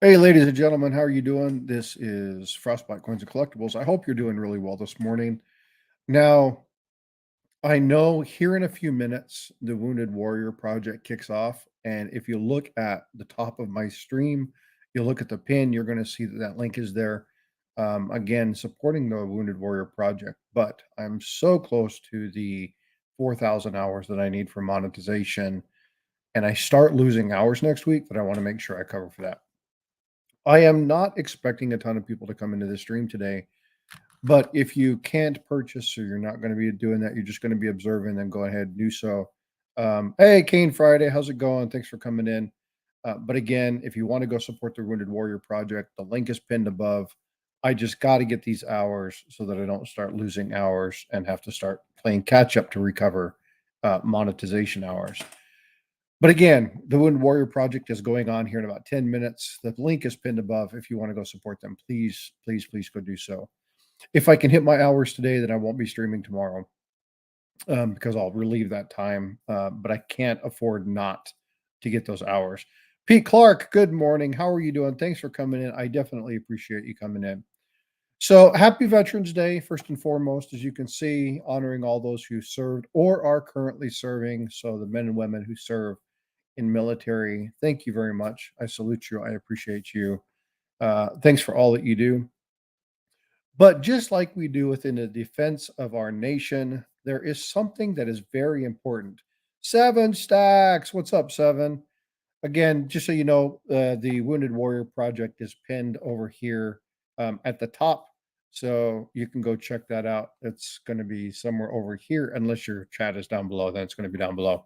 Hey, ladies and gentlemen, how are you doing? This is Frostbite Coins and Collectibles. I hope you're doing really well this morning. Now, I know here in a few minutes, the Wounded Warrior Project kicks off. And if you look at the top of my stream, you look at the pin, you're going to see that that link is there. Again, supporting the Wounded Warrior Project. But I'm so close to the 4,000 hours that I need for monetization. And I start losing hours next week that I want to make sure I cover for that. I am not expecting a ton of people to come into the stream today, but if you can't purchase or you're not going to be doing that, you're just going to be observing, then go ahead and do so. Hey, Kane Friday, how's it going? Thanks for coming in. But again, if you want to go support the Wounded Warrior Project, the link is pinned above. I just got to get these hours so that I don't start losing hours and have to start playing catch up to recover monetization hours. But again, the Wounded Warrior Project is going on here in about 10 minutes. The link is pinned above. If you want to go support them, please, please, please go do so. If I can hit my hours today, then I won't be streaming tomorrow because I'll relieve that time. But I can't afford not to get those hours. Pete Clark, good morning. How are you doing? Thanks for coming in. I definitely appreciate you coming in. So, happy Veterans Day, first and foremost, as you can see, honoring all those who served or are currently serving. So, the men and women who serve in military. Thank you very much. I salute you. I appreciate you. Thanks for all that you do. But just like we do within the defense of our nation, there is something that is very important. Seven Stacks. What's up, Seven? Again, just so you know, the Wounded Warrior Project is pinned over here at the top. So you can go check that out. It's going to be somewhere over here, unless your chat is down below, then it's going to be down below.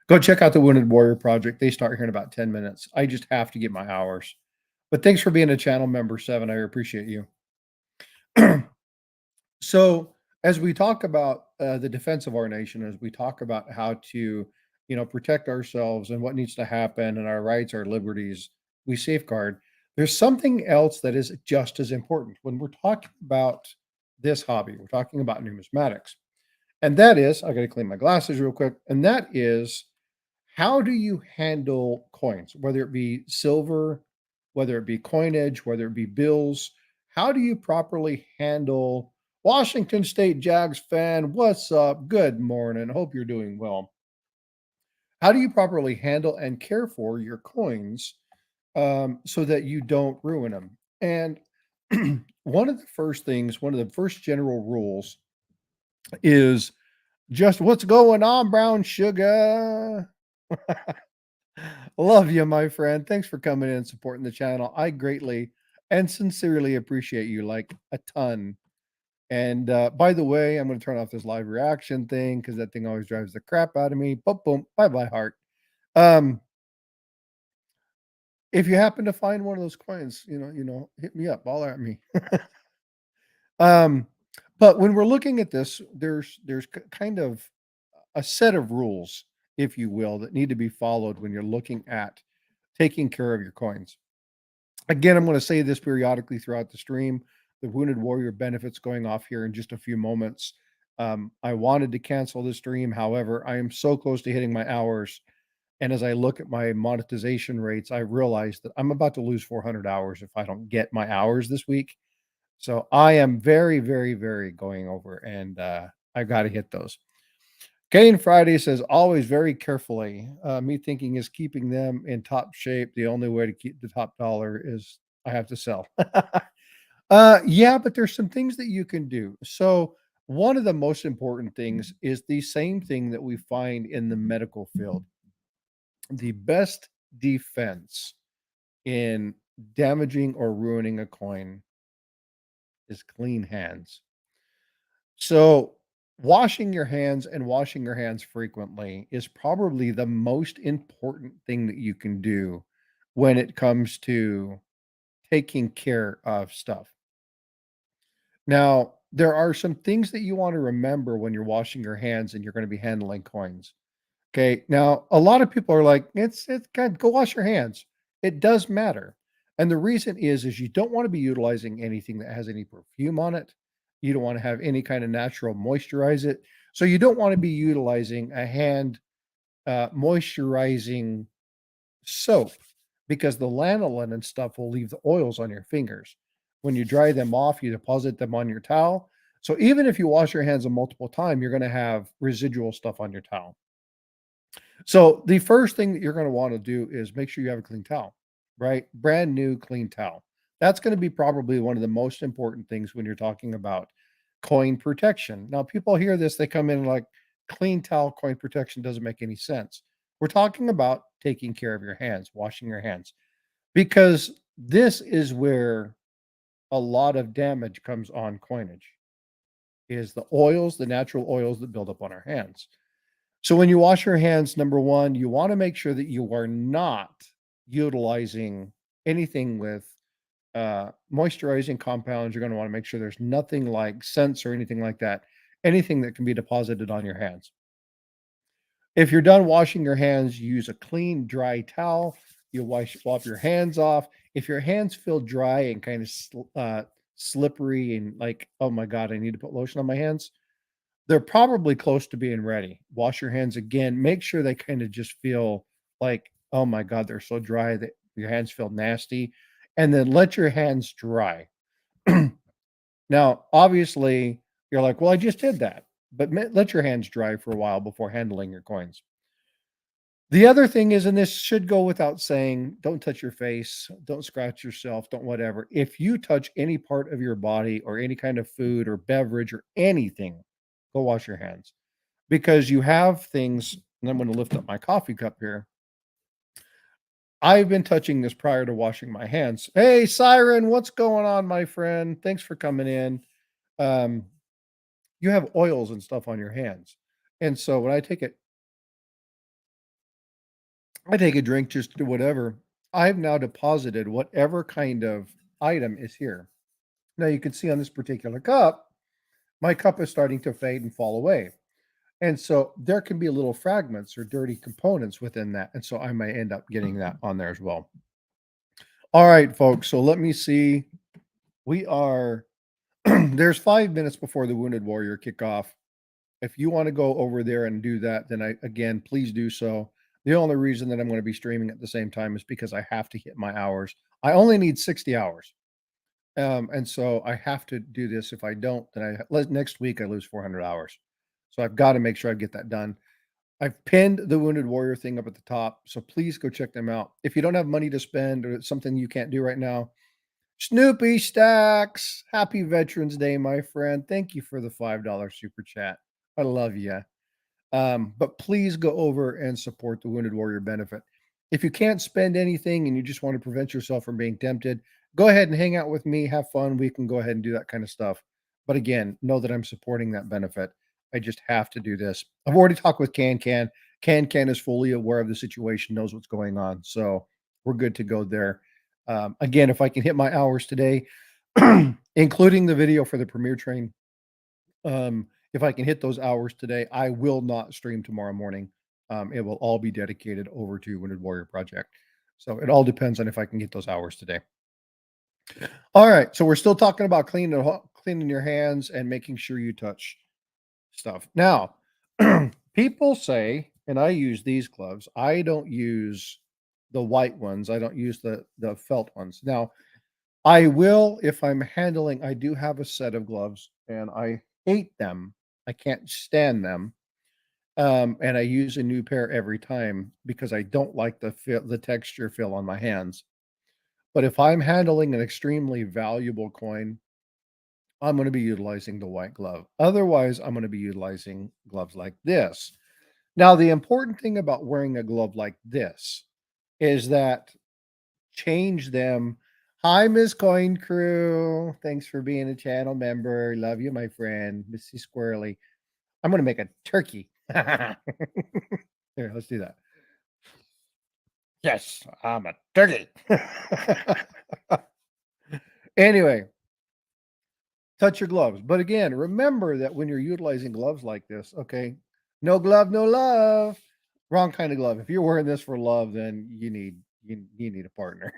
Go check out the Wounded Warrior Project. They start here in about 10 minutes. I just have to get my hours. But thanks for being a channel member, Seven. I appreciate you. So, as we talk about the defense of our nation, as we talk about how to, protect ourselves and what needs to happen and our rights, our liberties, we safeguard. There's something else that is just as important when we're talking about this hobby. We're talking about numismatics. And that is, I got to clean my glasses real quick. And that is, how do you handle coins, whether it be silver, whether it be coinage, whether it be bills? How do you properly handle Washington State Jags fan? What's up? Good morning. Hope you're doing well. How do you properly handle and care for your coins so that you don't ruin them? And one of the first general rules is just what's going on, brown sugar. Love you, my friend. Thanks for coming in and supporting the channel. I greatly and sincerely appreciate you like a ton. And by the way, I'm going to turn off this live reaction thing because that thing always drives the crap out of me. Boom, boom, bye bye, heart. Um, if you happen to find one of those coins, hit me up, holler at me. um, but when we're looking at this, there's kind of a set of rules, if you will, that need to be followed when you're looking at taking care of your coins. Again, I'm going to say this periodically throughout the stream. The Wounded Warrior benefits going off here in just a few moments. I wanted to cancel the stream. However, I am so close to hitting my hours. And as I look at my monetization rates, I realize that I'm about to lose 400 hours if I don't get my hours this week. So I am very, very, very going over, and I got to hit those. Kane Friday says, always very carefully. Me thinking is keeping them in top shape. The only way to keep the top dollar is I have to sell. Yeah, but there's some things that you can do. So, one of the most important things is the same thing that we find in the medical field. The best defense in damaging or ruining a coin is clean hands. So, washing your hands and washing your hands frequently is probably the most important thing that you can do when it comes to taking care of stuff. Now, there are some things that you want to remember when you're washing your hands and you're going to be handling coins. Okay. Now, a lot of people are like, it's good, go wash your hands. It does matter. And the reason is you don't want to be utilizing anything that has any perfume on it. You don't want to have any kind of natural moisturize it. So you don't want to be utilizing a hand moisturizing soap because the lanolin and stuff will leave the oils on your fingers. When you dry them off, you deposit them on your towel. So even if you wash your hands a multiple time, you're going to have residual stuff on your towel. So the first thing that you're going to want to do is make sure you have a clean towel, right? Brand new clean towel. That's going to be probably one of the most important things when you're talking about coin protection. Now, people hear this, they come in like clean towel, coin protection doesn't make any sense. We're talking about taking care of your hands, washing your hands, because this is where a lot of damage comes on coinage is the oils, the natural oils that build up on our hands. So when you wash your hands, number one, you want to make sure that you are not utilizing anything with moisturizing compounds. You're going to want to make sure there's nothing like scents or anything like that, anything that can be deposited on your hands. If you're done washing your hands, use a clean, dry towel. You wipe your hands off. If your hands feel dry and kind of slippery and like, oh my God, I need to put lotion on my hands, they're probably close to being ready. Wash your hands again. Make sure they kind of just feel like, oh my God, they're so dry that your hands feel nasty. And then let your hands dry. Now, obviously, you're like, well, I just did that. But let your hands dry for a while before handling your coins. The other thing is, and this should go without saying, don't touch your face, don't scratch yourself, don't whatever. If you touch any part of your body or any kind of food or beverage or anything, go wash your hands because you have things. And I'm going to lift up my coffee cup here. I've been touching this prior to washing my hands. Hey, Siren, what's going on, my friend? Thanks for coming in. Um, you have oils and stuff on your hands. And so when I take a drink, just do whatever. I've now deposited whatever kind of item is here. Now you can see on this particular cup, my cup is starting to fade and fall away. And so there can be little fragments or dirty components within that. And so I might end up getting that on there as well. All right, folks. So let me see. We are, there's 5 minutes before the Wounded Warrior kickoff. If you want to go over there and do that, then again, please do so. The only reason that I'm going to be streaming at the same time is because I have to hit my hours. I only need 60 hours. And so I have to do this. If I don't, then next week I lose 400 hours. So I've got to make sure I get that done. I've pinned the Wounded Warrior thing up at the top. So please go check them out. If you don't have money to spend or it's something you can't do right now, Snoopy Stacks, happy Veterans Day, my friend. Thank you for the $5 super chat. I love you. But please go over and support the Wounded Warrior benefit. If you can't spend anything and you just want to prevent yourself from being tempted, go ahead and hang out with me, have fun. We can go ahead and do that kind of stuff. But again, know that I'm supporting that benefit. I just have to do this. I've already talked with Can Can. Can Can is fully aware of the situation, knows what's going on. So we're good to go there. Again, if I can hit my hours today, including the video for the premiere train, if I can hit those hours today, I will not stream tomorrow morning. It will all be dedicated over to Wounded Warrior Project. So it all depends on if I can get those hours today. All right. So we're still talking about cleaning your hands and making sure you touch stuff. Now, people say, and I use these gloves. I don't use the white ones. I don't use the felt ones. Now, I will if I'm handling. I do have a set of gloves, and I hate them. I can't stand them. And I use a new pair every time because I don't like the texture feel on my hands. But if I'm handling an extremely valuable coin, I'm going to be utilizing the white glove. Otherwise, I'm going to be utilizing gloves like this. Now, the important thing about wearing a glove like this is that change them. Hi, Miss Coin Crew. Thanks for being a channel member. Love you, my friend, Missy Squirrely. I'm going to make a turkey. Here, let's do that. Yes, I'm a turkey. Anyway, touch your gloves. But again, remember that when you're utilizing gloves like this, okay, no glove, no love. Wrong kind of glove. If you're wearing this for love, then you need a partner.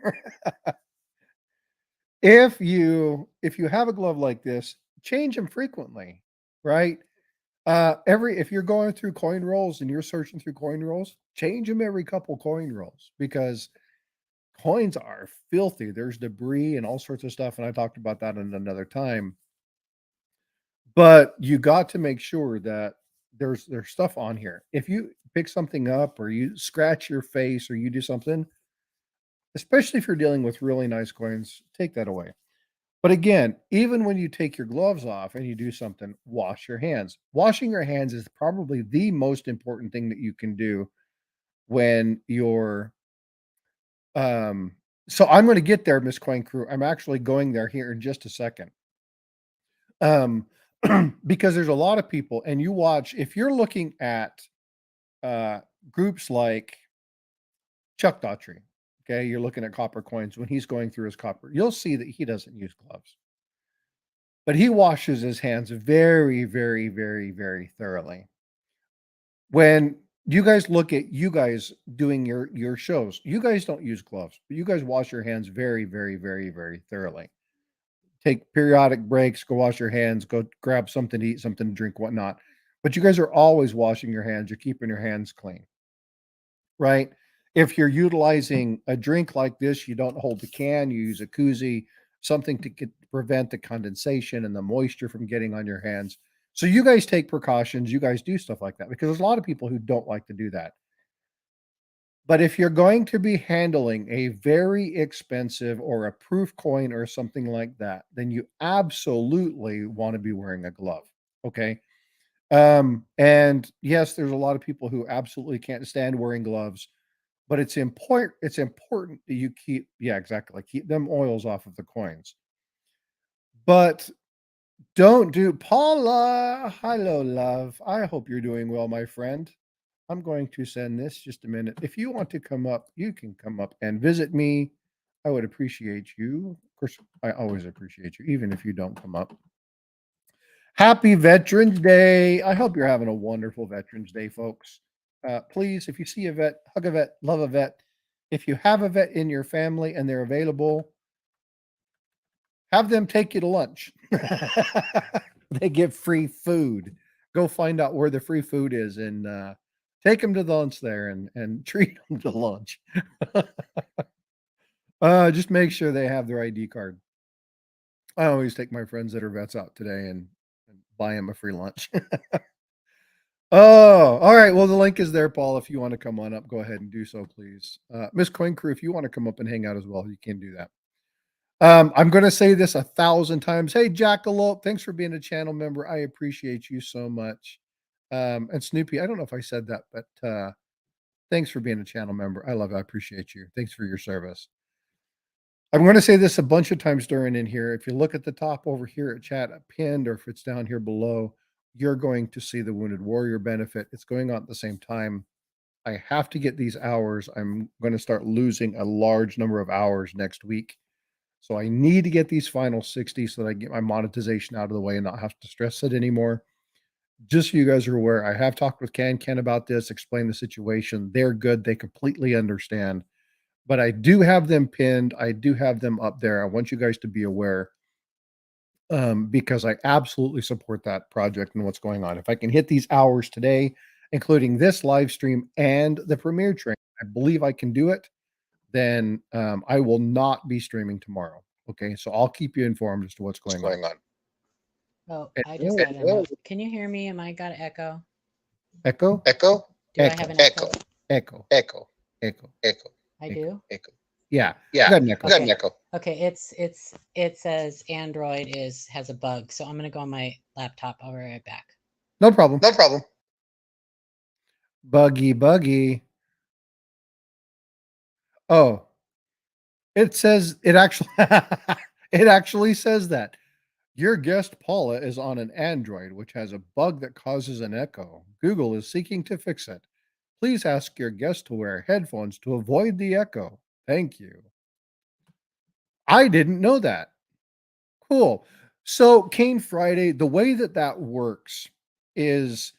If you have a glove like this, change them frequently, right? If you're going through coin rolls and you're searching through coin rolls, change them every couple coin rolls because Coins are filthy. There's debris and all sorts of stuff, and I talked about that in another time. But you got to make sure that there's stuff on here. If you pick something up or you scratch your face or you do something, especially if you're dealing with really nice coins, take that away. But again, even when you take your gloves off and you do something, wash your hands. Washing your hands is probably the most important thing that you can do when you're um so I'm going to get there, Miss Coin Crew. I'm actually going there here in just a second. Um because there's a lot of people, and you watch, if you're looking at uh groups like Chuck Daughtry, okay, you're looking at copper coins when he's going through his copper, you'll see that he doesn't use gloves. But he washes his hands very, very, very, very thoroughly. When you guys look at you guys doing your shows, you guys don't use gloves, but you guys wash your hands very, very, very, very thoroughly. Take periodic breaks, go wash your hands, go grab something to eat, something to drink, whatnot. But you guys are always washing your hands. You're keeping your hands clean, right? If you're utilizing a drink like this, you don't hold the can, you use a koozie, something to prevent the condensation and the moisture from getting on your hands. So you guys take precautions, you guys do stuff like that, because there's a lot of people who don't like to do that. But if you're going to be handling a very expensive or a proof coin or something like that, then you absolutely want to be wearing a glove. Okay. And yes, there's a lot of people who absolutely can't stand wearing gloves, but it's important that you keep, yeah, exactly, keep them oils off of the coins. But don't do Paula. Hello, love. I hope you're doing well, my friend. I'm going to send this just a minute. If you want to come up, you can come up and visit me. I would appreciate you. Of course, I always appreciate you, even if you don't come up. Happy Veterans Day. I hope you're having a wonderful Veterans Day, folks. Please, if you see a vet, hug a vet, love a vet. If you have a vet in your family and they're available, have them take you to lunch. They give free food. Go find out where the free food is and take them to the lunch there and treat them to lunch. Just make sure they have their ID card. I always take my friends that are vets out today and buy them a free lunch. Oh, all right. Well, the link is there, Paul. If you want to come on up, go ahead and do so, please. Miss Coin Crew, if you want to come up and hang out as well, you can do that. I'm going to say this 1,000 times. Hey, Jackalope, thanks for being a channel member. I appreciate you so much. And Snoopy, I don't know if I said that, but thanks for being a channel member. I love it. I appreciate you. Thanks for your service. I'm going to say this a bunch of times during in here. If you look at the top over here at chat pinned, or if it's down here below, you're going to see the Wounded Warrior benefit. It's going on at the same time. I have to get these hours. I'm going to start losing a large number of hours next week. So I need to get these final 60 so that I get my monetization out of the way and not have to stress it anymore. Just so you guys are aware, I have talked with Ken about this, explain the situation. They're good. They completely understand. But I do have them pinned. I do have them up there. I want you guys to be aware, because I absolutely support that project and what's going on. If I can hit these hours today, including this live stream and the premiere train, I believe I can do it, then I will not be streaming tomorrow. Okay, so I'll keep you informed as to what's going on. Oh, And I just got a Can you hear me? Am I got echo? echo, Do I echo, have an echo? echo, echo, I echo. do. Yeah, you got an echo. Okay. Okay, it says Android is has a bug, so I'm gonna go on my laptop. I'll be right back. No problem. Buggy. Oh, it says it actually it actually says that. Your guest Paula is on an Android which has a bug that causes an echo. Google is seeking to fix it. Please ask your guest to wear headphones to avoid the echo. Thank you. I didn't know that. Cool. So, Cane Friday, the way that that works is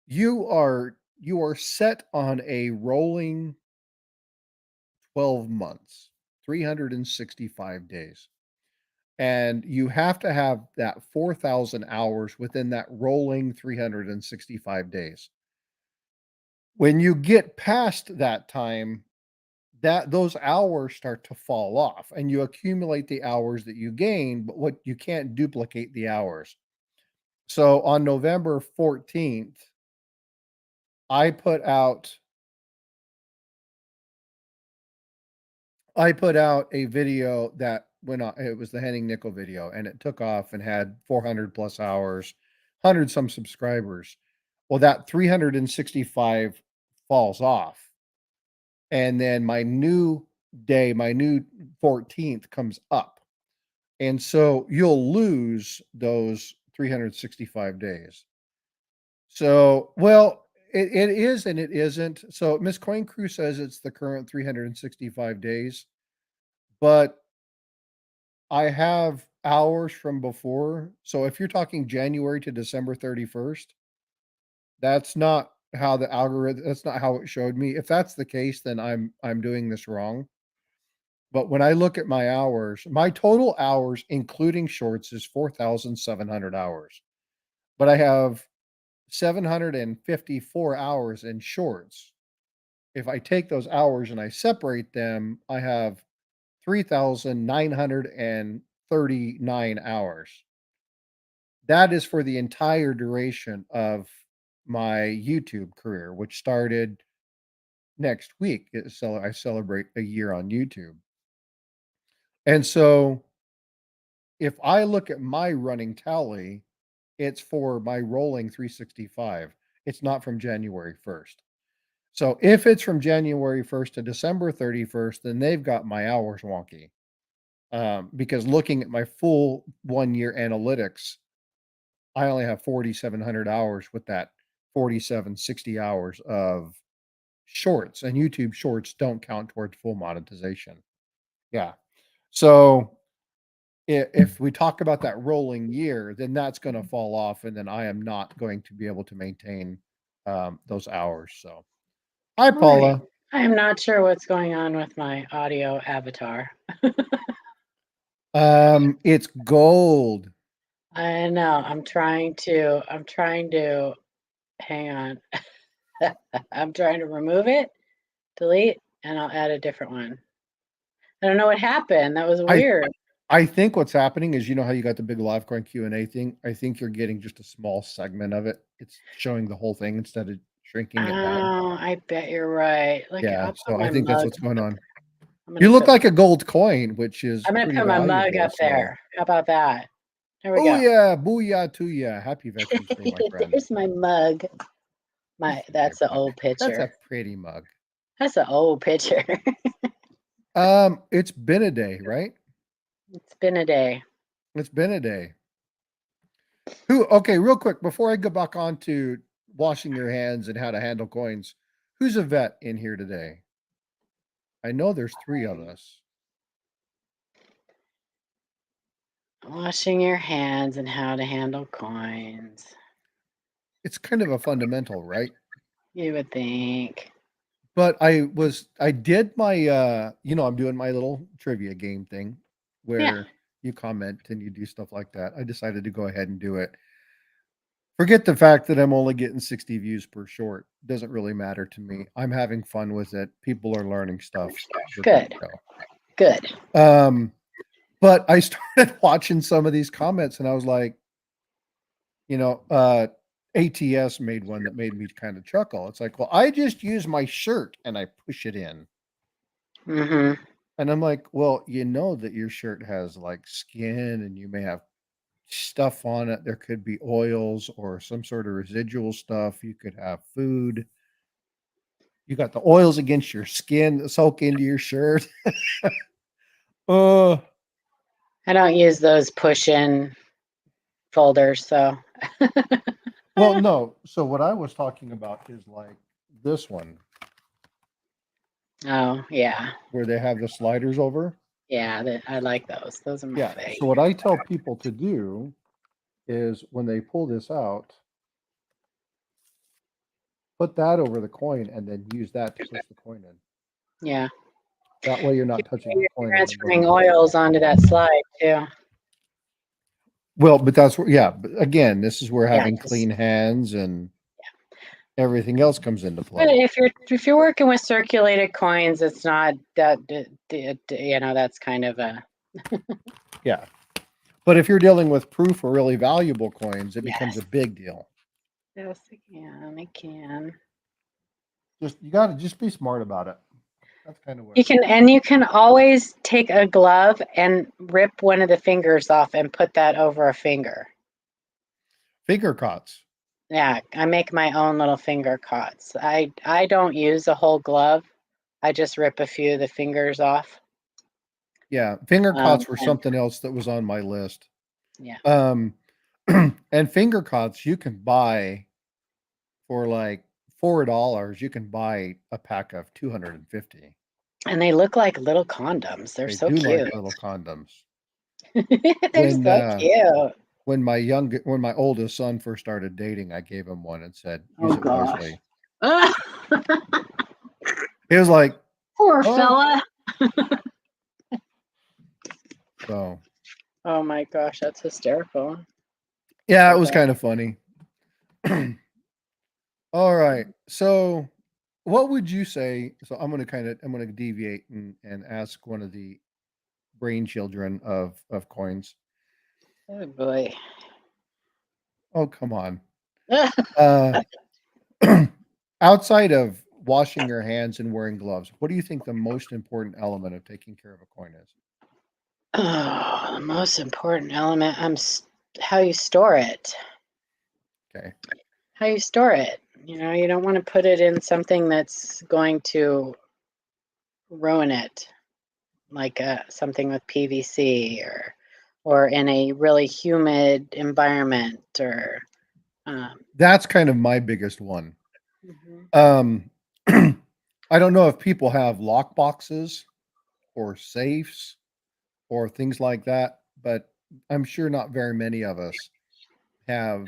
you are set on a rolling 12 months, 365 days. And you have to have that 4,000 hours within that rolling 365 days. When you get past that time, those hours start to fall off, and you accumulate the hours that you gain, but what you can't duplicate the hours. So on November 14th, I put out a video that went on. It was the Henning Nickel video, and it took off and had 400 plus hours, 100 some subscribers. Well, that 365 falls off. And then my new day, my new 14th comes up. And so you'll lose those 365 days. So, well, it is and it isn't. So Miss Coin Crew says it's the current 365 days, but I have hours from before. So if you're talking January to December 31st, that's not how the algorithm that's not how it showed me. If that's the case, then I'm doing this wrong. But when I look at my hours, my total hours including shorts is 4,700 hours. But I have 754 hours in shorts. If I take those hours and I separate them, I have 3,939 hours. That is for the entire duration of my YouTube career, which started next week. I celebrate a year on YouTube. And so if I look at my running tally, it's for my rolling 365. It's not from January 1st. So if it's from January 1st to December 31st, then they've got my hours wonky. Because looking at my full 1 year analytics, I only have 4,700 hours with that 4,760 hours of shorts, and YouTube shorts don't count towards full monetization. Yeah. So if we talk about that rolling year, then that's going to fall off, and then I am not going to be able to maintain those hours. So, hi, All right. Paula. I am not sure what's going on with my audio avatar. It's gold. I know. I'm trying to hang on. I'm trying to remove it, delete, and I'll add a different one. I don't know what happened. That was I weird. I think what's happening is, you know how you got the big live coin Q&A thing? I think you're getting just a small segment of it. It's showing the whole thing instead of shrinking it down. Oh, I bet you're right. Look, Yeah, I'll put so I my think that's mug what's going up on. there. I'm gonna You look put like a gold coin, which is I'm gonna pretty put my mug valuable, up so there. How about that? There we oh, go. yeah, booyah to ya. Happy Veterans Day, my friend. There's my mug. Your That's an mug. old That's a picture. pretty mug. That's an old picture. It's been a day, right? It's been a day. It's been a day. Okay, real quick, before I go back on to washing your hands and how to handle coins, who's a vet in here today? I know there's 3 of us. Washing your hands and how to handle coins. It's kind of a fundamental, right? You would think. But I did my, I'm doing my little trivia game thing Yeah. where you comment and you do stuff like that. I decided to go ahead and do it. Forget the fact that I'm only getting 60 views per short. Doesn't really matter to me. I'm having fun with it. People are learning stuff with that Good. show. Good. But I started watching some of these comments and I was like, you know, ATS made one that made me kind of chuckle. It's like, well, I just use my shirt and I push it in. Mm-hmm. And I'm like, well, you know that your shirt has like skin and you may have stuff on it. There could be oils or some sort of residual stuff. You could have food. You got the oils against your skin that soak into your shirt. uh, I don't use those push-in folders, so well, no. So what I was talking about is like this one oh yeah. where they have the sliders over. Yeah, I like those. Those are my Yeah. favorite. So what I tell people to do is when they pull this out, put that over the coin and then use that to push the coin in. Yeah. That way you're not touching the You're coin and then transferring getting oils onto that slide too. well, but that's where, yeah. But again, this is where Yeah, having clean hands and everything else comes into But play. if you're working with circulated coins, it's not that that's kind of a Yeah. But if you're dealing with proof or really valuable coins, it becomes a yes. big deal. Yes, I can. You got to just be smart about it. That's kind of where You can always take a glove and rip one of the fingers off and put that over a finger. finger cots. Yeah, I make my own little finger cots. I don't use a whole glove. I just rip a few of the fingers off. Yeah, finger cots were And something else that was on my list. yeah, Um, and finger cots you can buy for like $4. You can buy a pack of 250. and they look like little condoms. They're They so do like cute. little condoms. They're When so cute. when my oldest son first started dating, I gave him one and said, "Use Oh it gosh. wisely." He was like, Poor "Oh." fella. So, Oh my gosh, that's hysterical. yeah, it Poor was guy. kind of funny. All right. So, what would you say? So, I'm going to deviate and ask one of the brain children of coins. Oh boy. Oh, come on. Uh outside of washing your hands and wearing gloves, what do you think the most important element of taking care of a coin is? Oh, the most important element, how you store it. Okay. How you store it. You don't want to put it in something that's going to ruin it, like something with PVC or in a really humid environment or um, That's kind of my biggest one. mhm. Um I don't know if people have lock boxes or safes or things like that, but I'm sure not very many of us have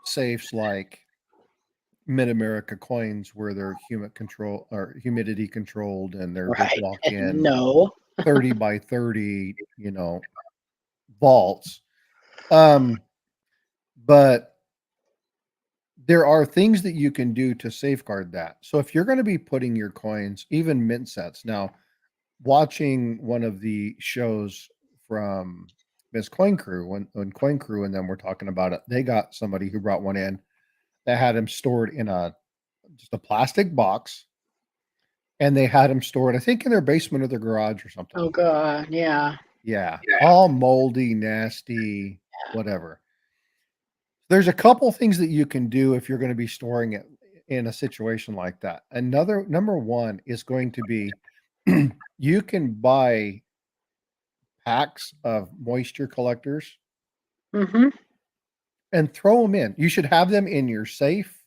safes like Mid-America coins where they're humidity controlled and they're big Right. walk-in No. 30 by 30, vaults. Um, but there are things that you can do to safeguard that. So if you're going to be putting your coins, even mint sets. Now, watching one of the shows from Miss Coin Crew, when Coin Crew and them were talking about it, they got somebody who brought one in that had him stored in just a plastic box, and they had him stored, I think, in their basement or their garage or something. Oh God. Yeah. Yeah, all moldy, nasty, whatever. There's a couple things that you can do if you're going to be storing it in a situation like that. Another number one is going to be you can buy packs of moisture collectors Mm-hmm. and throw them in. You should have them in your safe.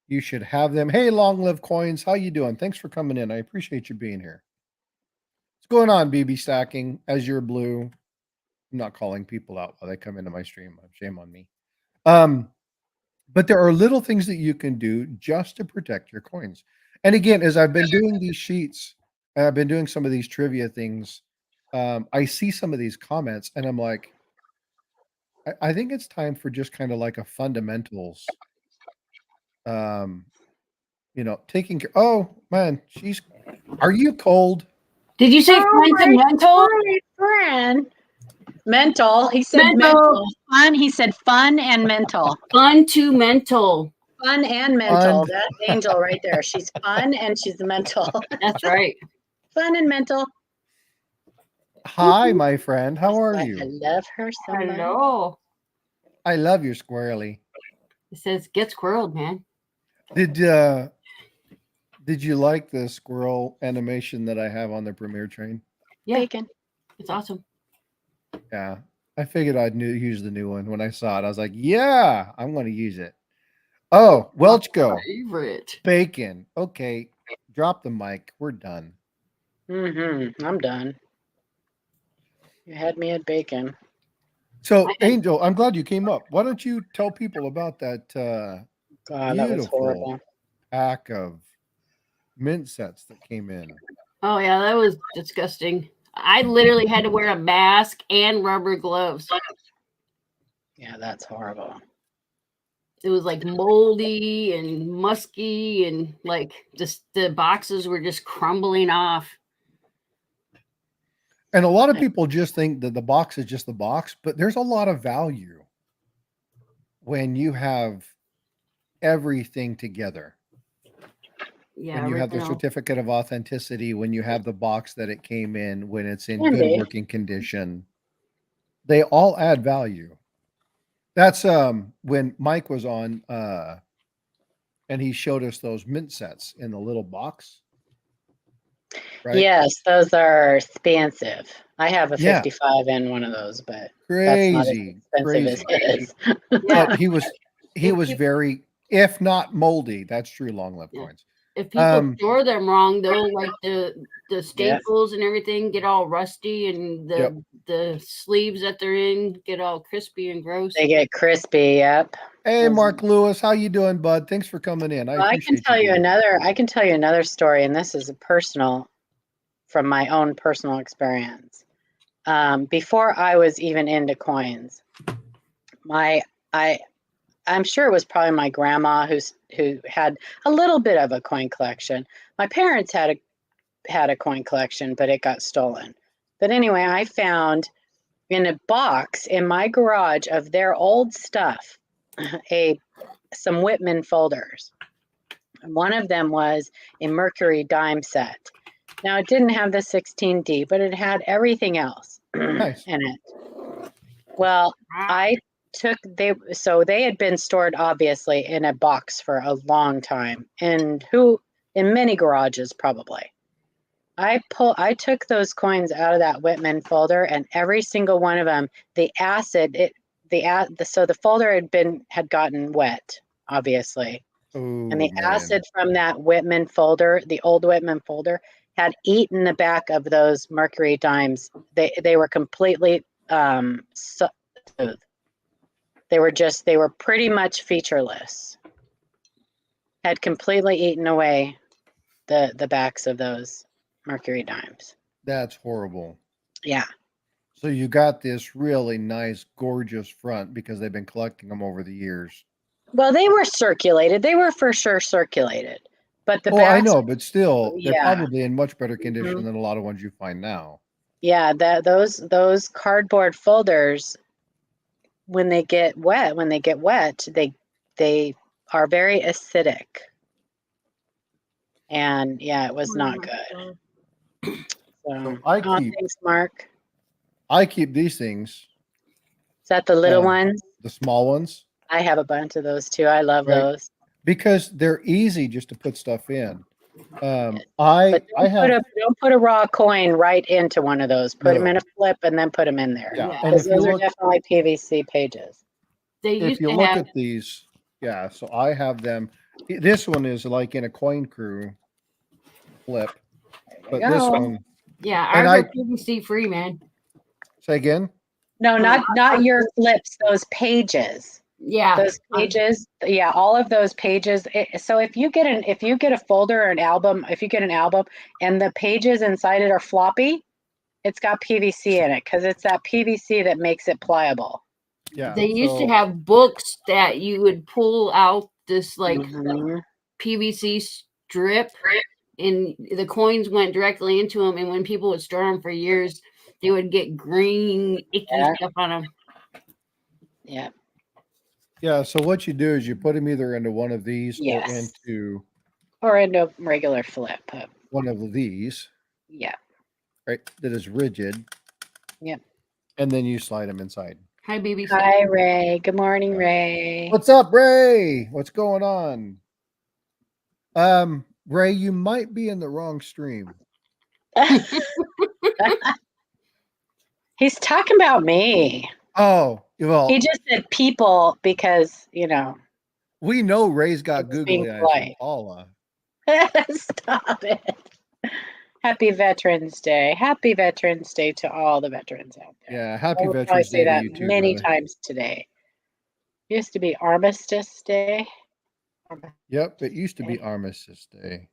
You should have them. Hey, long live coins. How you doing? Thanks for coming in. I appreciate you being here. What's going on, BB Stacking? As you're blue. I'm not calling people out while they come into my stream. Shame on me. Um, but there are little things that you can do just to protect your coins. And again, as I've been doing these sheets, and I've been doing some of these trivia things, I see some of these comments and I'm like, I think it's time for just kind of like a fundamentals, um, taking care. Oh man, are you cold? Did you say Oh fundamental? my friend. Mental. He said Mental. mental. Fun. He said fun and mental. Fun to mental. Fun and mental. That's Angel right there. She's fun and she's mental. That's right. Fun and mental. Hi, my friend. How are I you? love her so much. Hello. I love your squirrely. It says get squirreled, man. Did you like the squirrel animation that I have on the Premiere train? Yeah, Bacon. it's awesome. Yeah. I figured use the new one. When I saw it, I was like, yeah, I'm going to use it. Oh, Welchco. Favorite. Bacon. Okay. Drop the mic. We're done. Mm-hmm. I'm done. You had me at bacon. So, Angel, I'm glad you came up. Why don't you tell people about that God, that was beautiful horrible. pack of mint sets that came in? Oh yeah, that was disgusting. I literally had to wear a mask and rubber gloves. Yeah, that's horrible. it was like moldy and musky, and like just the boxes were just crumbling off. And a lot of people just think that the box is just the box, but there's a lot of value when you have everything together. Yeah, When you have the original. certificate of authenticity, when you have the box that it came in, when it's in Can good be. working condition, they all add value. That's when Mike was on and he showed us those mint sets in the little box. Right? Yes, those are expensive. I have a Yeah. 55 in one of those, but that's not as Crazy, expensive as crazy. his. Yeah, But he was If very, if not moldy, that's true long lived Yeah. coins. if people store them wrong, though, like the Yep. staples and everything get all rusty, and Yep. the sleeves that they're in get all crispy and gross. They get crispy. Yep. Hey, Those- Mark Lewis, how you doing, bud? Thanks for coming in. I Well, I can appreciate tell you being here. another. I can tell you another story, and this is a personal, from my own personal experience. Before I was even into coins, I'm sure it was probably my grandma who had a little bit of a coin collection. My parents had a coin collection, but it got stolen. But anyway, I found in a box in my garage of their old stuff, some Whitman folders. One of them was a Mercury dime set. Now it didn't have the 16D, but it had everything else Nice. in it. Well, I took they had been stored obviously in a box for a long time, and in many garages probably. I took those coins out of that Whitman folder, and every single one of them, so the folder had gotten wet, obviously. Oh, And the man. acid from that Whitman folder, the old Whitman folder, had eaten the back of those Mercury dimes. They were completely smooth. They were pretty much featureless. Had completely eaten away the backs of those Mercury dimes. That's horrible. Yeah. So you got this really nice, gorgeous front because they've been collecting them over the years. Well, they were circulated. They were for sure circulated. But the Oh, I backs, know, but still, they're yeah. probably in much better condition than a lot of ones you find now. Yeah, those cardboard folders, when they get wet, they are very acidic. And yeah, it was not good. So, thanks, Mark. I keep these things. Is that the little ones? The small ones. I have a bunch of those too. I love those. Because they're easy just to put stuff in. But don't put a raw coin right into one of those. Put them in a flip and then put them in there. Yeah. And Because those are definitely PVC pages. If you look at these, yeah, so I have them. This one is like in a coin crew flip. But this one. Yeah, ours are PVC free, man. Say again? No, not your flips, those pages. Yeah. Those pages. Yeah, all of those pages. So if you get a folder or an album, if you get an album and the pages inside it are floppy, it's got PVC in it because it's that PVC that makes it pliable. Yeah. They used to have books that you would pull out this like PVC strip, and the coins went directly into them. And when people would store them for years, they would get green, icky stuff on them. Yeah. Yeah. So what you do is you put them either into one of these or into regular flip. One of these. Yeah. Right. That is rigid. Yep. And then you slide them inside. Hi, baby. Hi, Ray. Good morning, Ray. What's up, Ray? What's going on? Ray, you might be in the wrong stream. He's talking about me. Oh, well. He just said people because, we know Ray's got googly eyes from Paula. Stop it. Happy Veterans Day. Happy Veterans Day to all the veterans out there. Yeah, happy Veterans I Day say that to you too, many brother. times today. It used to be Armistice Day. Yep, it used to be Armistice Day.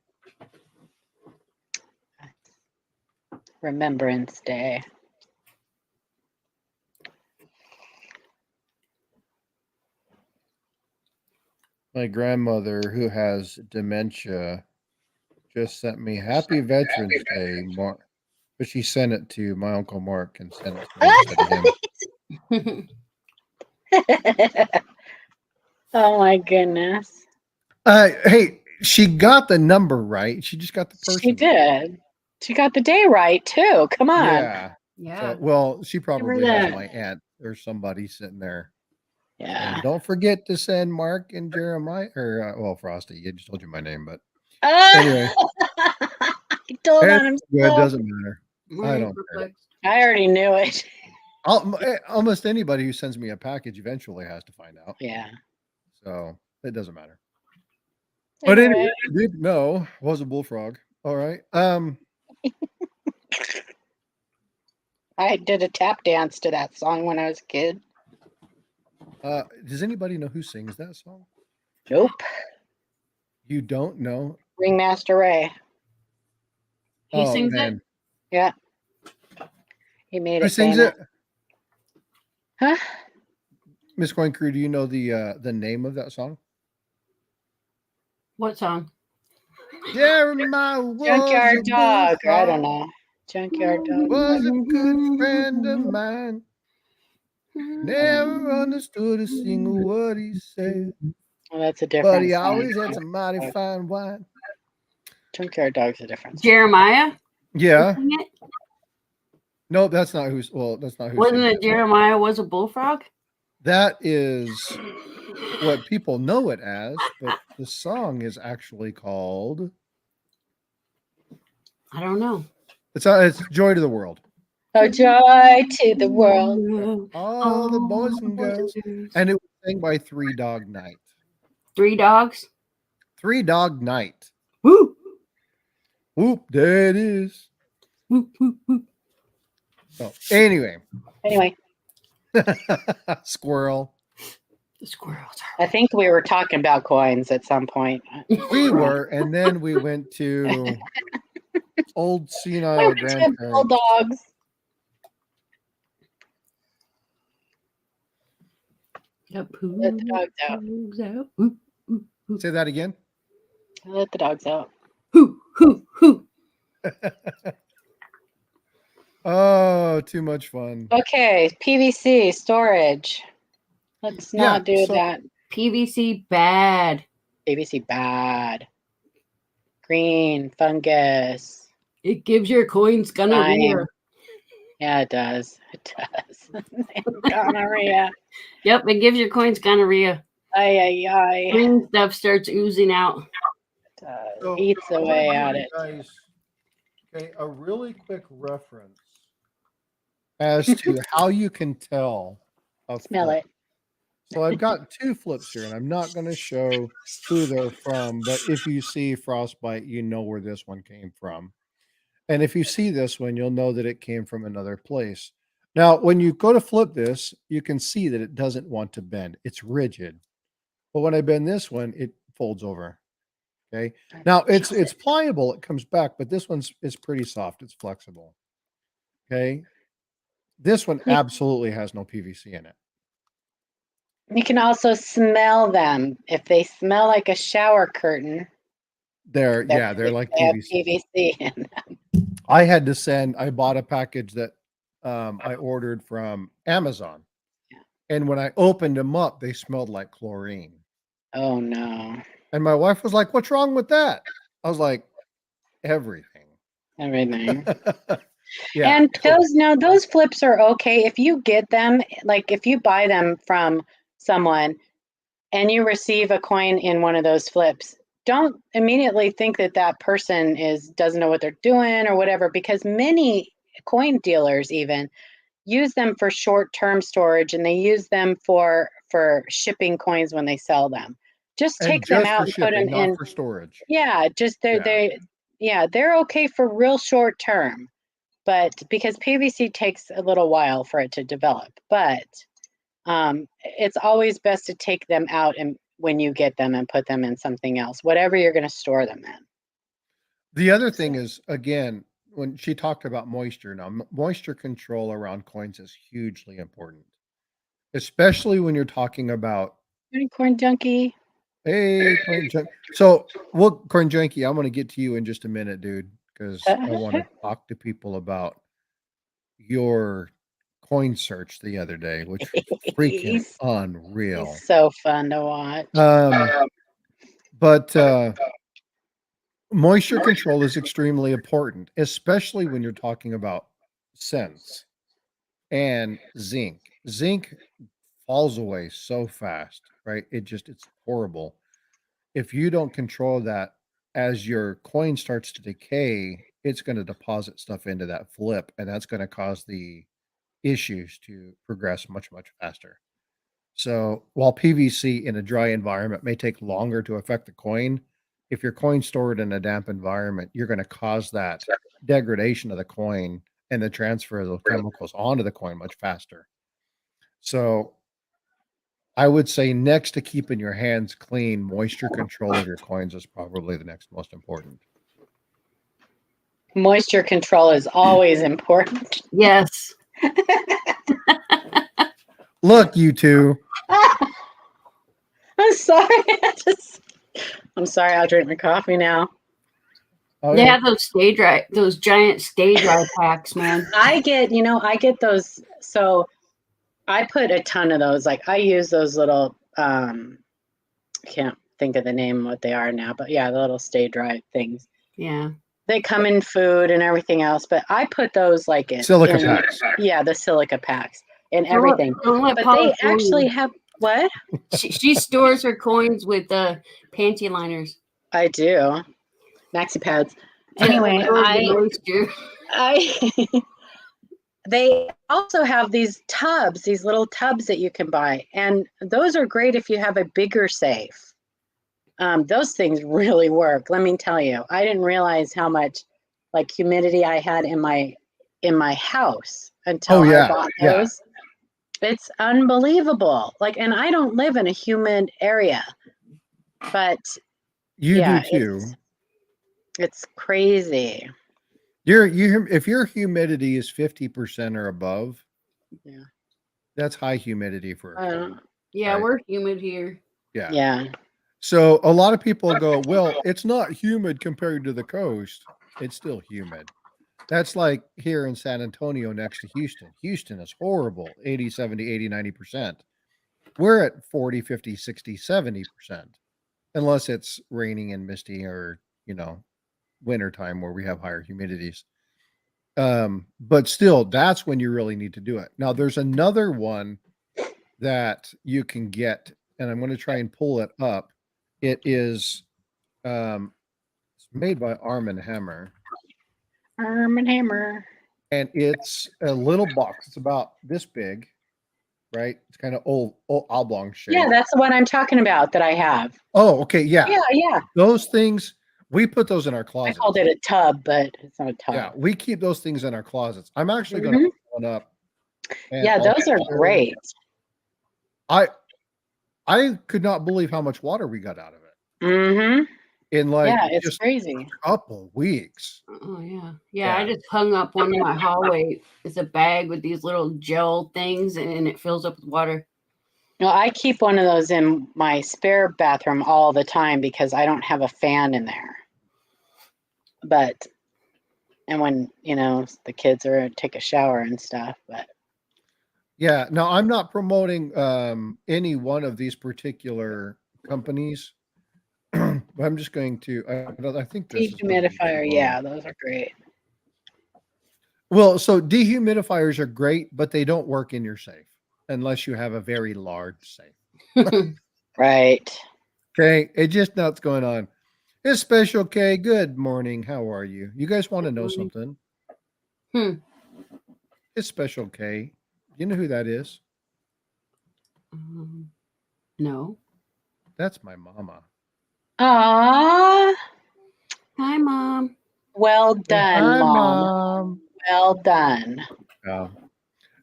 Remembrance Day. My grandmother, who has dementia, just sent me Happy Veterans Day, Mark. But she sent it to my Uncle Mark and sent it to me instead of him. Oh my goodness. Hey, she got the number right. She just got the person. She did. She got the day right too. Come on. Yeah. Yeah. So, well, she probably has that. my aunt or somebody sitting there. Yeah. And don't forget to send Mark and Jeremiah, or well, Frosty. I just told you my name, but anyway, I told it's on him. good. Doesn't matter. I Morning, don't care. perplexed. I already knew it. Almost anybody who sends me a package eventually has to find out. Yeah. So it doesn't matter. But Anyway, anyway, I did know was a bullfrog. All right. I did a tap dance to that song when I was a kid. Does anybody know who sings that song? Nope. You don't know? Ringmaster Ray. He Oh sings it. man, Yeah. He made who it sings famous. it? Huh? Miss Coin Crew, do you know the name of that song? What song? Jeremiah was Junkyard a Dog. Or I don't bullfrog, know. Junkyard Dog. was a good friend of mine. Never understood a single word he said, Oh, that's a different but he song. always had some mighty fine wine. Junkyard Dog's a different song. Jeremiah? Yeah. Sing it? No, that's not who's. Well, that's not who. Wasn't sings it Jeremiah was a bullfrog? That is what people know it as, but the song is actually called. I don't know. It's Joy to the World. Oh, joy to the world. All the boys and girls, and it was sang by Three Dog Night. Three Dogs. Three Dog Night. Woo! Whoop! There it is. Woo, woo, woo. So anyway, squirrel. The squirrels I think we were talking about coins at some point. We were, and then we went to old We senile went to grandparents. bulldogs. Yep. Let the dogs out. Woo, woo, woo. Say that again. Let the dogs out. Hoo, hoo, hoo. Oh, too much fun. Okay, PVC storage. Let's not do so- that. PVC bad. PVC bad. Green fungus. It gives your coins gonorrhea. Fine. Yeah, it does. It does. Gonorrhea. Yep, it gives your coins gonorrhea. Ay, ay, ay. Green stuff starts oozing out. It does. So, Eats I wanna away give at you it. guys, okay, a really quick reference as to how you can tell a Smell flip. it. So I've got two flips here, and I'm not going to show who they're from, but if you see Frostbite, you know where this one came from. And if you see this one, you'll know that it came from another place. Now, when you go to flip this, you can see that it doesn't want to bend. It's rigid. But when I bend this one, it folds over. Okay. Now it's pliable, it comes back, but this one's is pretty soft. It's flexible. Okay. This one Yeah. absolutely has no PVC in it. You can also smell them. If they smell like a shower curtain, They're they like have PVC. PVC in them. I bought a package that I ordered from Amazon. Yeah. And when I opened them up, they smelled like chlorine. Oh no. And my wife was like, "What's wrong with that?" I was like, "Everything." Everything. Yeah. And those flips are okay if you get them, like if you buy them from someone and you receive a coin in one of those flips, don't immediately think that that person doesn't know what they're doing or whatever, because many coin dealers even use them for short-term storage, and they use them for shipping coins when they sell them. Just take them out and put them not in. for storage. Yeah, just they're okay for real short term, but because PVC takes a little while for it to develop, but it's always best to take them out and when you get them and put them in something else, whatever you're going to store them in. The other thing is, again, when she talked about moisture, now moisture control around coins is hugely important, especially when you're talking about Unicorn junkie. Hey, Coin Junkie. So, well, Coin Junkie, I'm going to get to you in just a minute, dude, because I want to talk to people about your coin search the other day, which was freaking He's unreal. so fun to watch. But moisture control is extremely important, especially when you're talking about scents and zinc. Zinc falls away so fast, right? It's horrible. If you don't control that as your coin starts to decay, it's going to deposit stuff into that flip, and that's going to cause the issues to progress much, much faster. So while PVC in a dry environment may take longer to affect the coin, if your coin's stored in a damp environment, you're going to cause that degradation of the coin and the transfer of those chemicals onto the coin much faster. So I would say next to keeping your hands clean, moisture control of your coins is probably the next most important. Moisture control is always important. Yes. Look, you two. I'm sorry. I'm sorry. I'll drink my coffee now. Oh, They yeah. have those giant stay dry packs, man. I get those. So I put a ton of those. Like I use those little, I can't think of the name what they are now, but yeah, the little stay dry things. Yeah. They come in food and everything else, but I put those like in Silica packs. Yeah, the silica packs and everything. Don't let But Paula they actually fool have what? she stores her coins with panty liners. I do. Maxi pads. Anyway, they also have these tubs, these little tubs that you can buy, and those are great if you have a bigger safe. Those things really work. Let me tell you, I didn't realize how much like humidity I had in my house until I bought those. It's unbelievable. Like, and I don't live in a humid area, but you do too. It's crazy. If your humidity is 50% or above, Yeah, that's high humidity for a coin. Yeah, right? we're humid here. Yeah. So a lot of people go, well, it's not humid compared to the coast. It's still humid. That's like here in San Antonio next to Houston. Houston is horrible, 80, 70, 80, 90%. We're at 40, 50, 60, 70%, unless it's raining and misty or, wintertime where we have higher humidities. But still, that's when you really need to do it. Now, there's another one that you can get, and I'm going to try and pull it up. It is it's made by Arm & Hammer. Arm & Hammer. And it's a little box. It's about this big, right? It's kind of old oblong shape. Yeah, that's what I'm talking about that I have. Oh, okay. Yeah. Yeah. Those things, we put those in our closet. I called it a tub, but it's not a tub. Yeah, we keep those things in our closets. I'm actually going to put one up. Yeah, those are great. I could not believe how much water we got out of it. Mm-hmm. In like it's just crazy. a couple weeks. Oh yeah. I just hung up one in my hallway. It's a bag with these little gel things, and it fills up with water. No, I keep one of those in my spare bathroom all the time because I don't have a fan in there. And when the kids are take a shower and stuff, but yeah, no, I'm not promoting any one of these particular companies. But I'm just going to. I think this dehumidifier. Yeah, those are great. Well, so dehumidifiers are great, but they don't work in your safe unless you have a very large safe. Right. Okay, it just know what's going on. It's Special K. Good morning. How are you? You guys want to know something? It's Special K. You know who that is? No. That's my mama. Aww. Hi, Mom. Well done, Hi, Mom. Well done.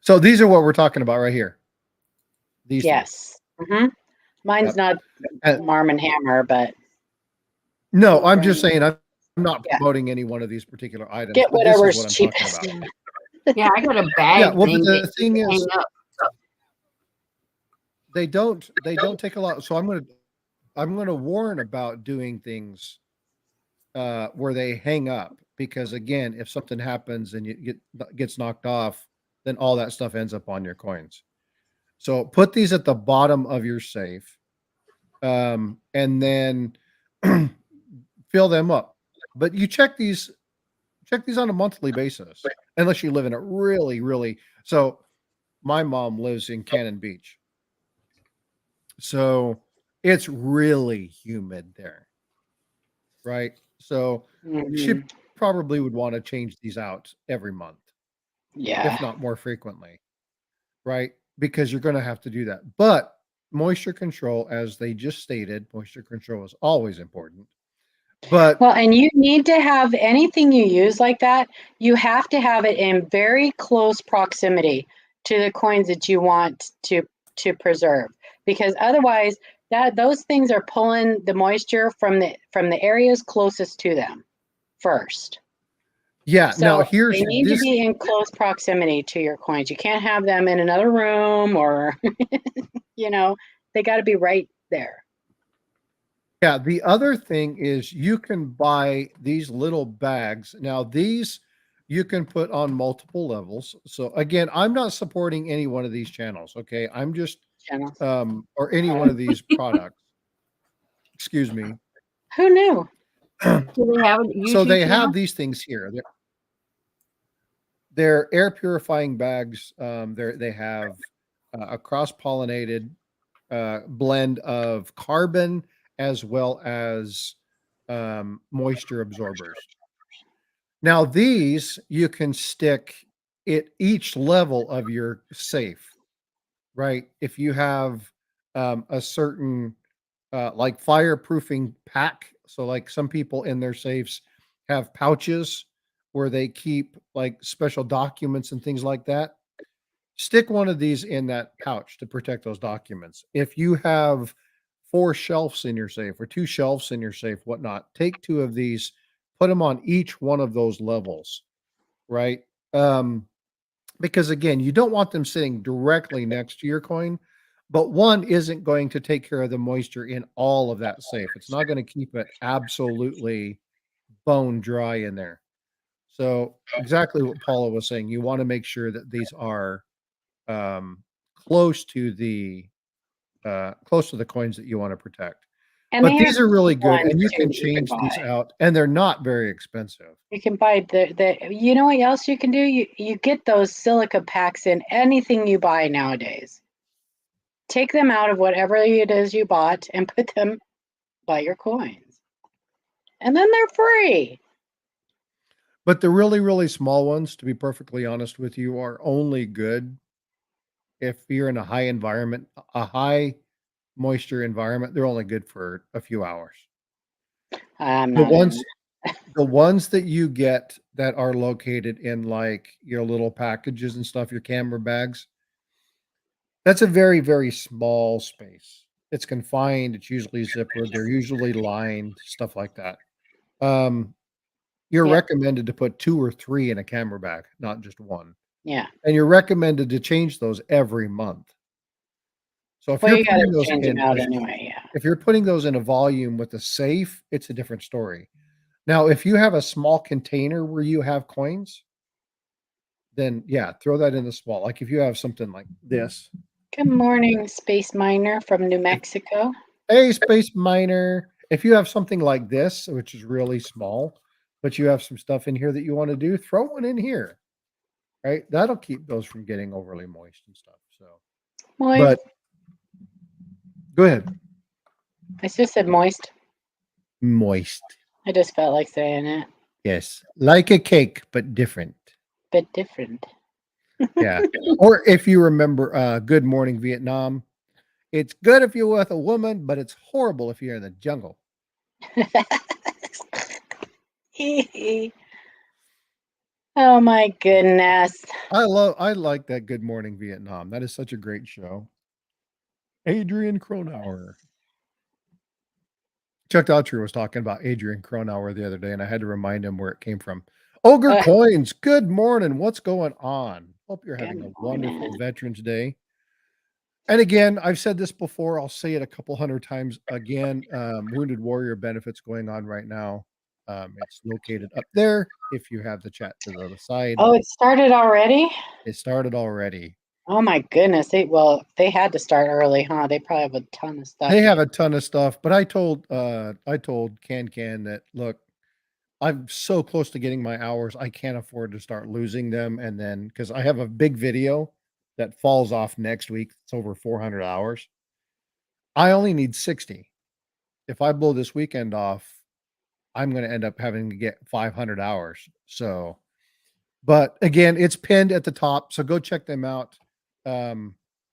So these are what we're talking about right here. These yes. Mm-hmm. Mine's not Arm & Hammer, but no, I'm just saying I'm not promoting any one of these particular items. Get whatever's cheapest. Yeah, I got a bag. Yeah, well, but the thing is, they don't take a lot. So I'm I'm going to warn about doing things where they hang up, because again, if something happens and gets knocked off, then all that stuff ends up on your coins. So put these at the bottom of your safe, and then fill them up. But you check these on a monthly basis, unless you live in a really, really. So my mom lives in Cannon Beach, so it's really humid there, right? So she Mhm. probably would want to change these out every month, Yeah. if not more frequently, right? Because you're going to have to do that. But moisture control, as they just stated, moisture control is always important. But Well, and you need to have anything you use like that, you have to have it in very close proximity to the coins that you want to preserve, because otherwise those things are pulling the moisture from the areas closest to them first. yeah, now So here's they need to this. be in close proximity to your coins. You can't have them in another room or they got to be right there. Yeah, the other thing is you can buy these little bags. Now, these you can put on multiple levels. So again, I'm not supporting any one of these channels, okay? I'm just Channels. or any one of these products. Excuse me. Who knew? Do they have a So YouTube they channel? have these things here. They're air purifying bags. They have a cross-pollinated blend of carbon as well as moisture absorbers. Now, these you can stick at each level of your safe, right? If you have a certain like fireproofing pack, so like some people in their safes have pouches where they keep like special documents and things like that. Stick one of these in that pouch to protect those documents. If you have 4 shelves in your safe or 2 shelves in your safe, whatnot, take 2 of these, put them on each one of those levels, right? Um, because again, you don't want them sitting directly next to your coin, but one isn't going to take care of the moisture in all of that safe. It's not going to keep it absolutely bone dry in there. So exactly what Paula was saying, you want to make sure that these are um, close to the coins that you want to protect. And But they have these are really cheap good, ones and you too can that you can change these buy. out, and they're not very expensive. You can buy you know what else you can do? You get those silica packs in anything you buy nowadays. Take them out of whatever it is you bought and put them by your coins. And then they're free. But the really, really small ones, to be perfectly honest with you, are only good if you're in a high environment, a high moisture environment. They're only good for a few hours. I'm The not in. ones the ones that you get that are located in like your little packages and stuff, your camera bags, that's a very, very small space. It's confined, it's usually zippered, they're usually lined, stuff like that. Um, you're Yep. recommended to put 2 or 3 in a camera bag, not just 1. Yeah. And you're recommended to change those every month. So if Well, you're you got putting to those change them in out anyway. Yeah. if you're putting those in a volume with a safe, it's a different story. Now, if you have a small container where you have coins, then yeah, throw that in the small. Like if you have something like this. Good morning, Space Miner from New If, Mexico. hey, Space Miner. If you have something like this, which is really small, but you have some stuff in here that you want to do, throw one in here. Right? That'll keep those from getting overly moist and stuff. So, Moist. but go ahead. I just said moist. Moist. I just felt like saying it. Yes. Like a cake, but different. Bit different. Yeah. Or if you remember Good Morning Vietnam, it's good if you're with a woman, but it's horrible if you're in the jungle. Oh my goodness. I like that Good Morning Vietnam. That is such a great show. Adrian Cronauer. Chuck Daughtry was talking about Adrian Cronauer the other day, and I had to remind him where it came from. Ogre Uh, Coins, good morning. What's going on? Hope you're good having a morning. wonderful Veterans Day. And again, I've said this before, I'll say it a couple hundred times again. Wounded Warrior benefits going on right now. It's located up there. If you have the chat to the other side, Oh, it started already? it started already. Oh my goodness. They had to start early, huh? They probably have a ton of stuff. They have a ton of stuff, but I told Can that, look, I'm so close to getting my hours, I can't afford to start losing them. And then because I have a big video that falls off next week, it's over 400 hours. I only need 60. If I blow this weekend off, I'm going to end up having to get 500 hours. So, but again, it's pinned at the top. So go check them out.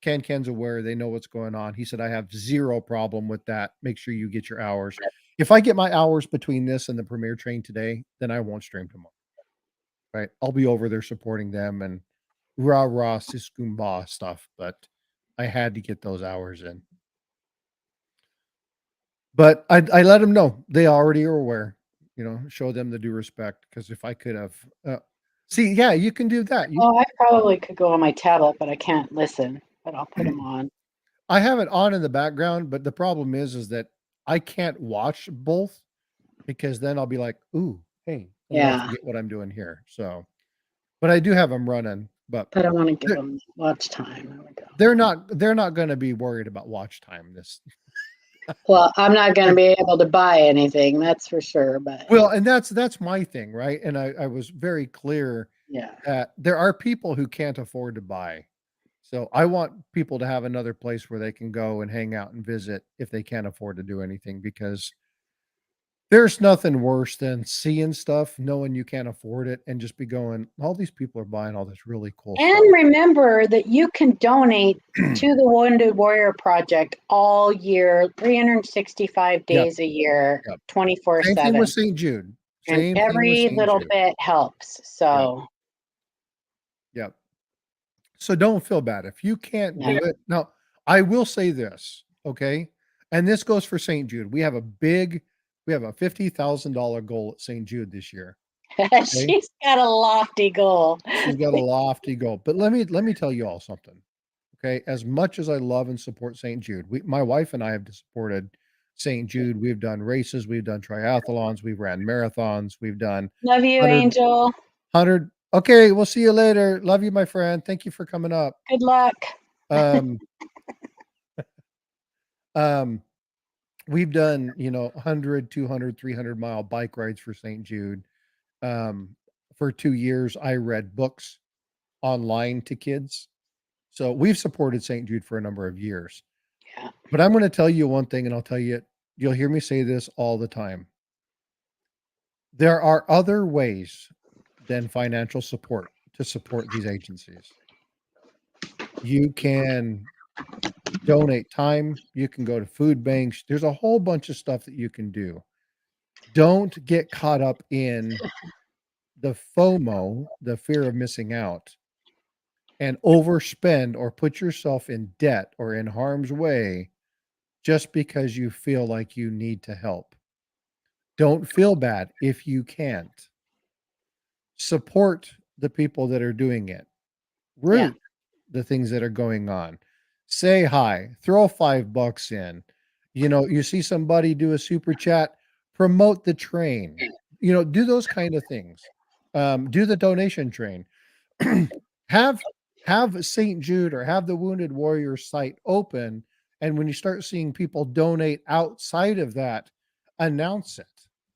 Ken's aware. They know what's going on. He said, I have zero problem with that. Make sure you get your hours. If I get my hours between this and the premiere train today, then I won't stream tomorrow. Right. I'll be over there supporting them and rah siskumba stuff. But I had to get those hours in. But I let them know. They already are aware, show them the due respect. Because if I could have, see, yeah, you can do that. Oh, I probably could go on my tablet, but I can't listen. But I'll put them on. I have it on in the background, but the problem is that I can't watch both because then I'll be like, ooh, hey, and then I'll Yeah. forget what I'm doing here. So, but I do have them running. But I don't want to give them watch time. There we go. they're not going to be worried about watch time. This. Well, I'm not going to be able to buy anything, that's for sure. But well, and that's my thing, right? And I was very clear that there are people who can't afford to buy. So I want people to have another place where they can go and hang out and visit if they can't afford to do anything, because there's nothing worse than seeing stuff, knowing you can't afford it, and just be going, all these people are buying all this really cool stuff. And remember that you can donate to the Wounded Warrior Project all year, 365 days a year, 24/7. Same thing with St. Jude. And every little bit helps. So Yep. So don't feel bad if you can't do it. Now, I will say this, okay? And this goes for St. Jude. We have a $50,000 goal at St. Jude this year. She's got a lofty goal. She's got a lofty goal. But let me tell you all something. Okay? As much as I love and support St. Jude, my wife and I have supported St. Jude. We've done races, we've done triathlons, we've ran marathons, we've done Love you, Angel. 100. Okay, we'll see you later. Love you, my friend. Thank you for coming up. Good luck. We've done, 100, 200, 300-mile bike rides for St. Jude. For 2 years, I read books online to kids. So we've supported St. Jude for a number of years. Yeah. But I'm going to tell you one thing, and I'll tell you it. You'll hear me say this all the time. There are other ways than financial support to support these agencies. You can donate time. You can go to food banks. There's a whole bunch of stuff that you can do. Don't get caught up in the FOMO, the fear of missing out, and overspend or put yourself in debt or in harm's way just because you feel like you need to help. Don't feel bad if you can't. Support the people that are doing it. Root the things that are going on. Say hi, throw $5 in. You see somebody do a super chat, promote the train. Do those kind of things. Do the donation train. have St. Jude or have the Wounded Warrior site open, and when you start seeing people donate outside of that, announce it.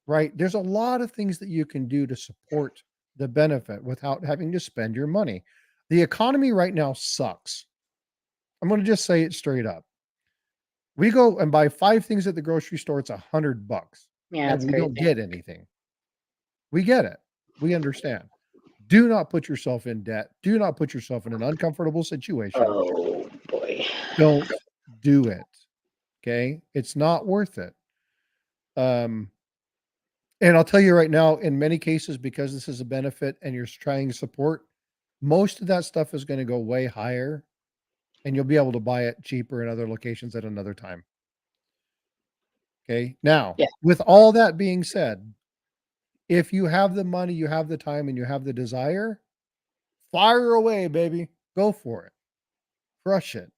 Right? There's a lot of things that you can do to support the benefit without having to spend your money. The economy right now sucks. I'm going to just say it straight up. We go and buy 5 things at the grocery store. It's $100. Yeah, and we don't get anything. We get it. We understand. Do not put yourself in debt. Do not put yourself in an uncomfortable situation. Oh boy. Don't do it. Okay? It's not worth it. And I'll tell you right now, in many cases, because this is a benefit and you're trying to support, most of that stuff is going to go way higher, and you'll be able to buy it cheaper in other locations at another time. Okay. Now, with all that being said, if you have the money, you have the time, and you have the desire, fire away, baby. Go for it. Crush it.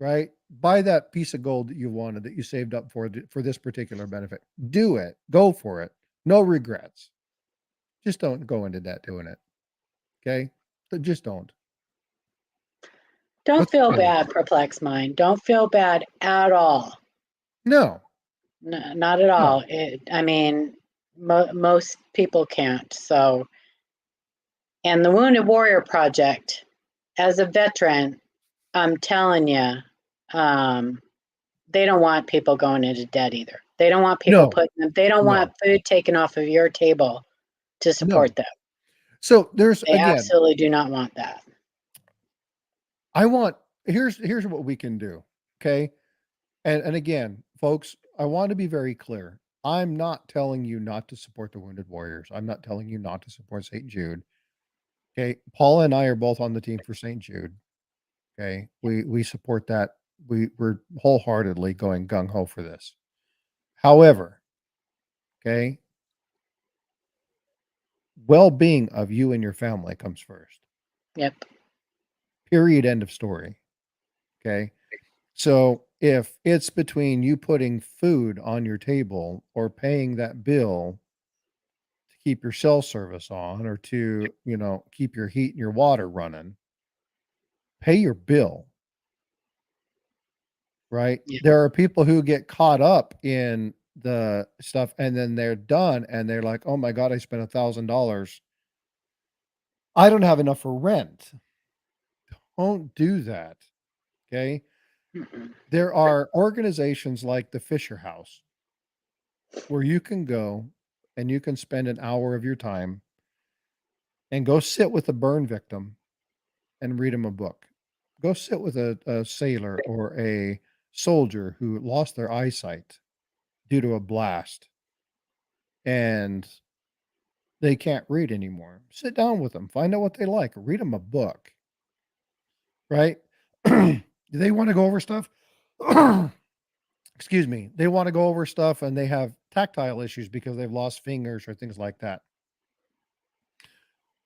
right? Buy that piece of gold that you wanted, that you saved up for this particular benefit. Do it. Go for it. No regrets. Just don't go into debt doing it. Okay? Just don't. Don't What's the feel point? bad, perplexed mind. Don't feel bad at all. No. No, not at all. I mean, most people can't. So, and the Wounded Warrior Project, as a veteran, I'm telling you, they don't want people going into debt either. They don't want people No. they don't No. want food taken off of your table to support them. So there's, They again, absolutely do not want that. here's what we can do. Okay. And again, folks, I want to be very clear. I'm not telling you not to support the Wounded Warriors. I'm not telling you not to support St. Jude. Okay. Paula and I are both on the team for St. Jude. Okay. We support that. We're wholeheartedly going gung ho for this. However, okay, well-being of you and your family comes first. Yep. Period. End of story. Okay. So if it's between you putting food on your table or paying that bill to keep your cell service on, or to, keep your heat and your water running, pay your bill, right? Yeah. There are people who get caught up in the stuff and then they're done and they're like, oh my God, I spent $1,000. I don't have enough for rent. Don't do that. Okay. Mm-mm. There are organizations like the Fisher House where you can go and you can spend an hour of your time and go sit with a burn victim and read them a book. Go sit with a sailor or a soldier who lost their eyesight due to a blast and they can't read anymore. Sit down with them, find out what they like, read them a book, right? Do they want to go over stuff? Excuse me. They want to go over stuff and they have tactile issues because they've lost fingers or things like that.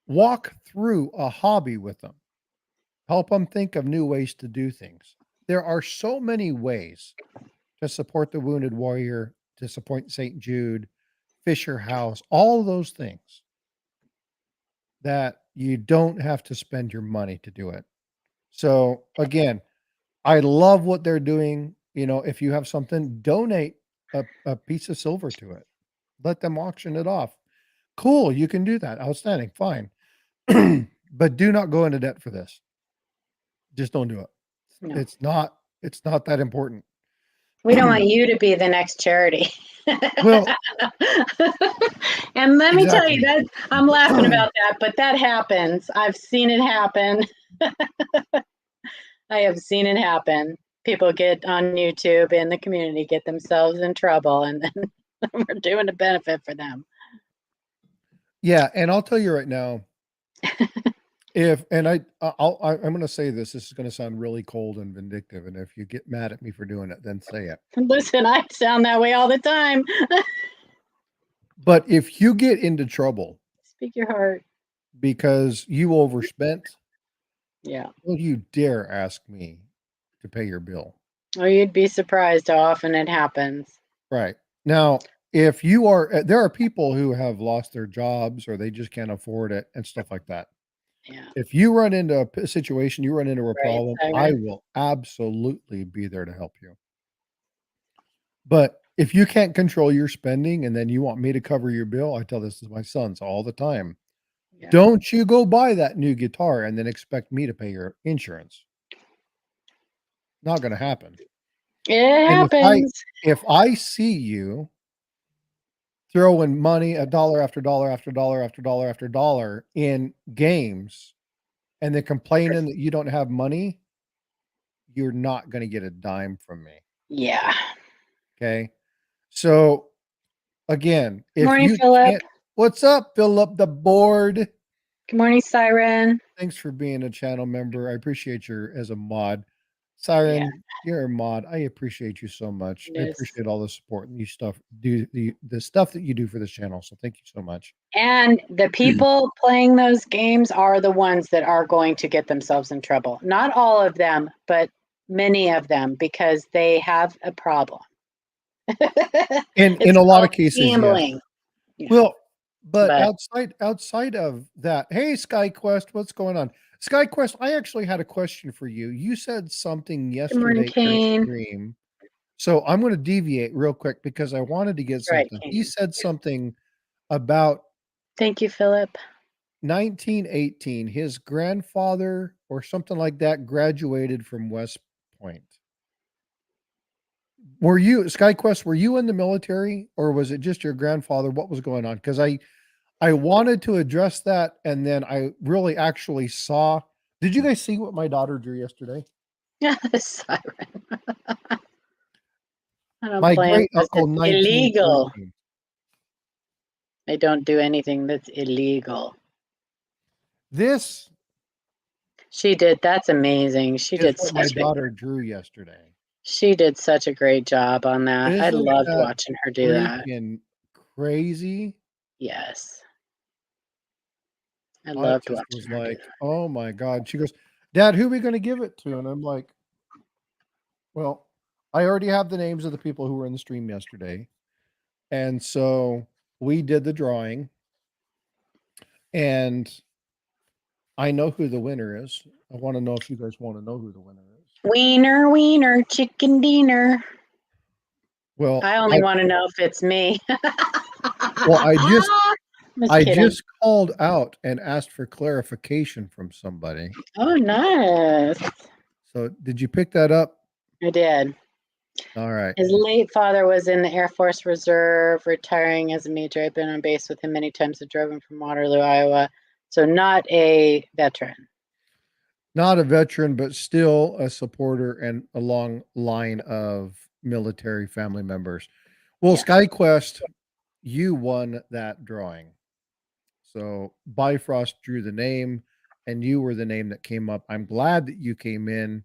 Walk through a hobby with them. Help them think of new ways to do things. There are so many ways to support the Wounded Warrior, to support St. Jude, Fisher House, all those things, that you don't have to spend your money to do it. So again, I love what they're doing. If you have something, donate a piece of silver to it. Let them auction it off. Cool, you can do that. Outstanding, fine. But do not go into debt for this. Just don't do it. No. It's not that important. We don't want you to be the next charity. Well, and let me tell you exactly. that I'm laughing about that, but that happens. I've seen it happen. I have seen it happen. People get on YouTube in the community, get themselves in trouble, and then we're doing a benefit for them. Yeah, and I'll tell you right now, I'm going to say this is going to sound really cold and vindictive, and if you get mad at me for doing it, then say it. Listen, I sound that way all the time. But if you get into trouble Speak your heart. because you overspent, Yeah. don't you dare ask me to pay your bill. Oh, you'd be surprised how often it happens. Right. Now, if you are, there are people who have lost their jobs or they just can't afford it and stuff like that. Yeah. If you run into a situation, you run into a Right, problem, I Simon? will absolutely be there to help you. But if you can't control your spending and then you want me to cover your bill, I tell this to my sons all the time. Yeah. Don't you go buy that new guitar and then expect me to pay your insurance. Not going to happen. It And happens. if I see you throwing money, a dollar after dollar after dollar after dollar after dollar in games, and then complaining that you don't have money, you're not going to get a dime from me. Yeah. Okay. So again, Good if morning, you Philip. can't, what's up, Philip the board? Good morning, Siren. Thanks for being a channel member. I appreciate you as a mod. Siren, you're a mod. I appreciate you so much. I Yes. appreciate all the support and you do the stuff that you do for this channel. So thank you so much. And the people playing those games are the ones that are going to get themselves in trouble. Not all of them, but Many of them, because they have a problem. In It's a lot of called cases, yes. gambling. Yeah. Well, but But outside of that, hey, SkyQuest, what's going on? SkyQuest, I actually had a question for you. You said something good morning, yesterday during Kane. stream. So I'm going to deviate real quick because I wanted to get That's right, something. He Kane. said something about Thank you, Philip. 1918. His grandfather or something like that graduated from West Point. Were you, SkyQuest, were you in the military or was it just your grandfather? What was going on? Because I wanted to address that, and then I really actually saw. Did you guys see what my daughter drew yesterday? Yeah, the siren. I don't My play 'em great 'cause uncle, it's illegal. 1913. They don't do anything that's illegal. This She did. That's amazing. She is did what my such a daughter drew yesterday. she did such a great job on that. I Isn't loved that watching her do that. freaking crazy? Yes. I I loved just watching was her do like, that. "Oh my god." She goes, "Dad, who are we gonna give it to?" And I'm like, "Well, I already have the names of the people who were in the stream yesterday." And so we did the drawing, and I know who the winner is. I want to know if you guys want to know who the winner is. Wiener, wiener, chicken dinner. Well, I only want to know if it's me. I just Just kidding. called out and asked for clarification from somebody. Oh, nice. So did you pick that up? I did. All right. His late father was in the Air Force Reserve, retiring as a major. I've been on base with him many times. I drove him from Waterloo, Iowa. So not a veteran. Not a veteran, but still a supporter and a long line of military family members. Well, Yeah. SkyQuest, you won that drawing. So Bifrost drew the name, and you were the name that came up. I'm glad that you came in.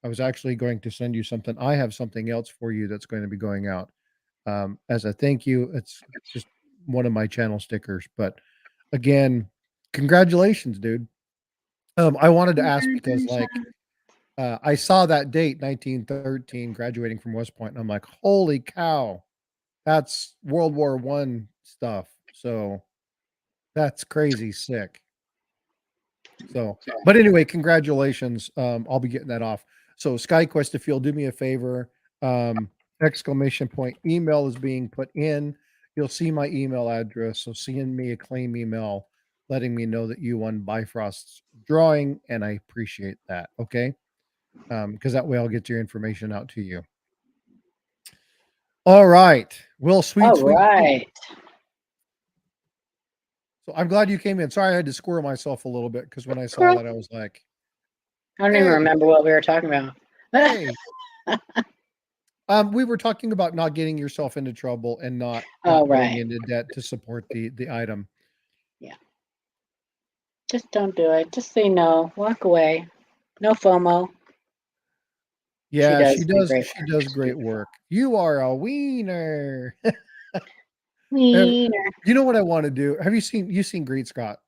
I was actually going to send you something. I have something else for you that's going to be going out as a thank you. It's just one of my channel stickers. But again, congratulations, dude. I wanted to ask because, like, I saw that date, 1913, graduating from West Point, and I'm like, holy cow, that's World War One stuff. So that's crazy sick. So, but anyway, congratulations. I'll be getting that off. So SkyQuest, if you'll do me a favor, exclamation point email is being put in. You'll see my email address. So send me a claim email letting me know that you won Bifrost's drawing, and I appreciate that. Okay. Because that way I'll get your information out to you. All right. Well, sweet. All right. So I'm glad you came in. Sorry, I had to squirrel myself a little bit because when I saw Girl. that, I was like, I don't even remember what we were talking about. hey. We were talking about not getting yourself into trouble and not going right. into debt to support the item. Yeah. Just don't do it. Just say no. Walk away. No FOMO. Yeah, She does great work. You are a wiener. Wiener. You know what I want to do? Have you seen Great Scott?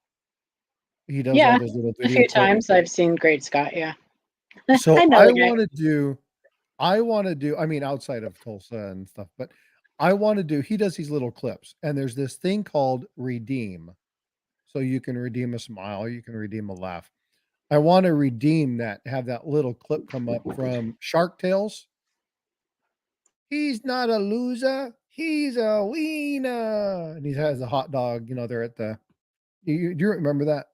He does all Yeah. those little A video few clips. times I've seen Great Scott. Yeah. So I know I the guy. want to do, I mean, outside of Tulsa and stuff, but I want to do, he does these little clips, and there's this thing called redeem. So you can redeem a smile, you can redeem a laugh. I want to redeem that, have that little clip come up from Shark Tales. He's not a loser, he's a wiener. And he has a hot dog, you know, they're at the, do you remember that?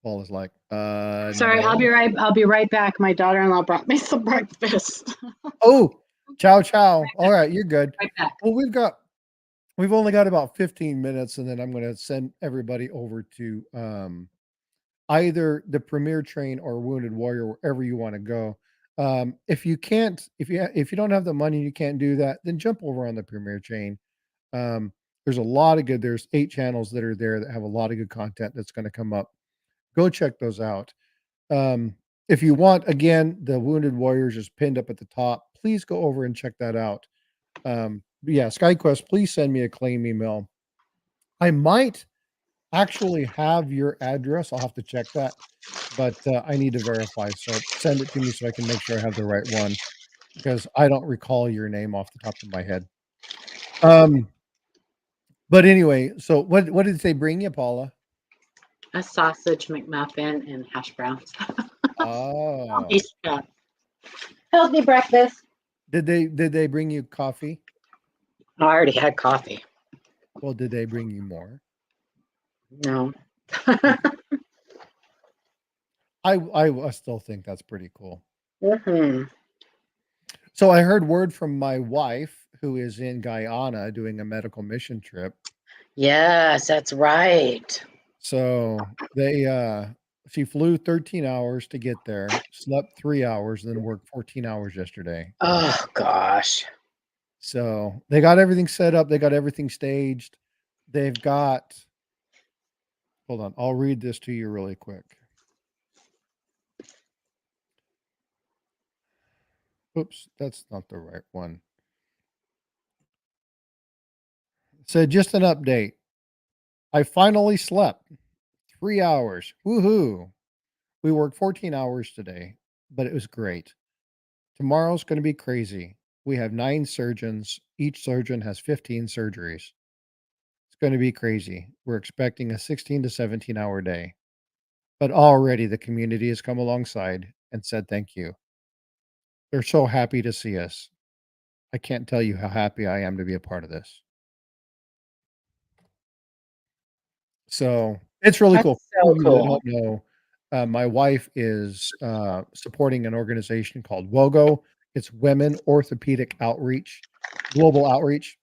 Paul is like, Sorry, no. I'll be right back. My daughter-in-law brought me some breakfast. Oh, ciao, ciao. All right, you're good. Right back. Well, we've only got about 15 minutes, and then I'm going to send everybody over to either the Premier Train or Wounded Warrior, wherever you want to go. If you can't, if you don't have the money, you can't do that, then jump over on the Premier Train. There's a lot of good. There's 8 channels that are there that have a lot of good content that's going to come up. Go check those out. If you want, again, the Wounded Warriors is pinned up at the top. Please go over and check that out. Yeah, SkyQuest, please send me a claim email. I might actually have your address. I'll have to check that. but I need to verify. So send it to me so I can make sure I have the right one because I don't recall your name off the top of my head. Um, but anyway, so what did they bring you, Paula? A sausage McMuffin and hash browns. Oh, Healthy breakfast. did they bring you coffee? I already had coffee. Well, did they bring you more? No. Okay. I still think that's pretty cool. Hmm. So I heard word from my wife who is in Guyana doing a medical mission trip. Yes, that's right. So she flew 13 hours to get there, slept 3 hours, and then worked 14 hours yesterday. Oh gosh. So they got everything set up, they got everything staged. They've got hold on, I'll read this to you really quick. Oops, that's not the right one. Said just an update. I finally slept 3 hours. Woohoo. We worked 14 hours today, but it was great. Tomorrow's going to be crazy. We have 9 surgeons. Each surgeon has 15 surgeries. It's going to be crazy. We're expecting a 16 to 17-hour day. But already the community has come alongside and said thank you. They're so happy to see us. I can't tell you how happy I am to be a part of this. So, it's really cool. That's For those so of you that cool. don't know, my wife is, supporting an organization called WOGO. It's Women Orthopedic Outreach, Global Outreach,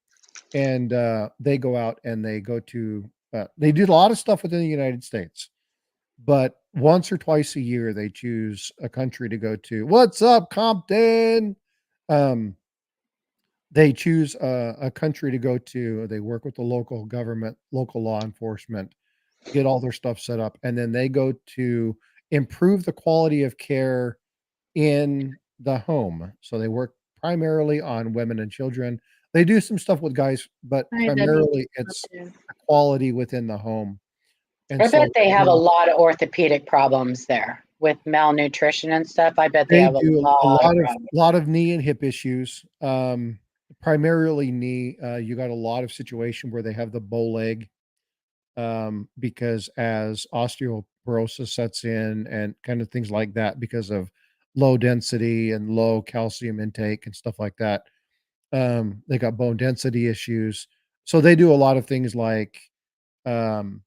and, they go out and they do a lot of stuff within the United States, but once or twice a year, they choose a country to go to. "What's up, Compton?" Um, they choose a country to go to. They work with the local government, local law enforcement, get all their stuff set up, and then they go to improve the quality of care in the home. So they work primarily on women and children. They do some stuff with guys, but Hi, Debbie. primarily it's quality within the home. And I bet so they have a lot of orthopedic problems there with malnutrition and stuff. I bet they they have a do a lot of problems. lot of knee and hip issues, primarily knee. You got a lot of situation where they have the bow leg, because as osteoporosis sets in and kind of things like that because of low density and low calcium intake and stuff like that. They got bone density issues. So they do a lot of things like um,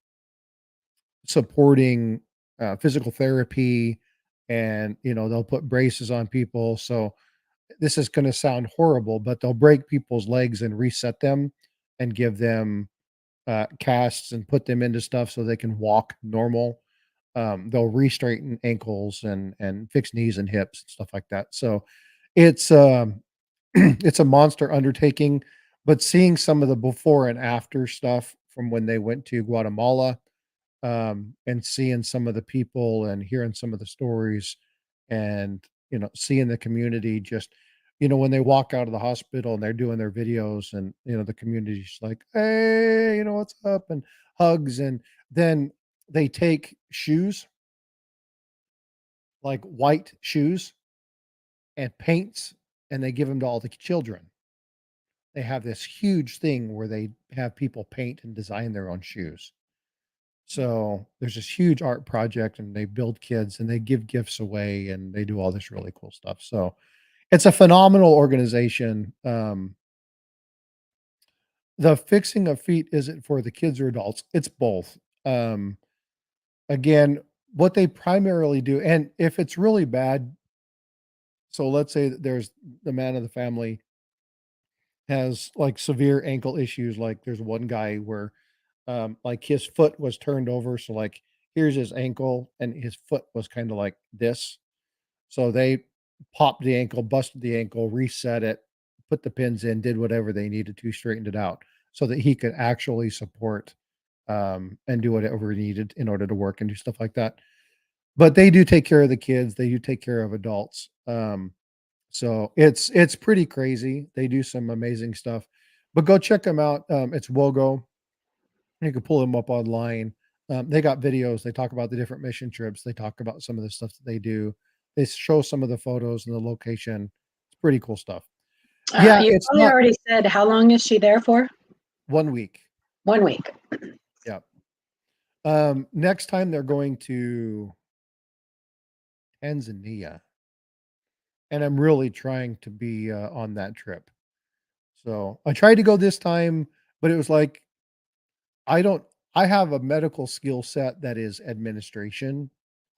supporting physical therapy, and they'll put braces on people. So this is going to sound horrible, but they'll break people's legs and reset them and give them casts and put them into stuff so they can walk normal. They'll re-straighten ankles and fix knees and hips and stuff like that. So it's it's a monster undertaking. But seeing some of the before and after stuff from when they went to Guatemala, and seeing some of the people and hearing some of the stories, and seeing the community just when they walk out of the hospital and they're doing their videos, and the community's like, hey, what's up, and hugs. And then they take shoes, like white shoes and paints, and they give them to all the children. They have this huge thing where they have people paint and design their own shoes. So there's this huge art project, and they build kids and they give gifts away and they do all this really cool stuff. So it's a phenomenal organization. The fixing of feet isn't for the kids or adults, it's both. Um, again, what they primarily do, and if it's really bad, so let's say that there's the man of the family has like severe ankle issues. Like there's one guy where like his foot was turned over. So like here's his ankle and his foot was kind of like this. So they popped the ankle, busted the ankle, reset it, put the pins in, did whatever they needed to, straightened it out so that he could actually support and do whatever he needed in order to work and do stuff like that. But they do take care of the kids, they do take care of adults. So it's pretty crazy. They do some amazing stuff. But go check them out. It's Wogo. You can pull them up online. They got videos. They talk about the different mission trips. They talk about some of the stuff that they do. They show some of the photos and the location. It's pretty cool stuff. Yeah, You it's probably not already said how long is she there for? 1 week. 1 week. Yeah. Next time they're going to Tanzania, and I'm really trying to be on that trip. So I tried to go this time, but it was like I don't. I have a medical skill set that is administration,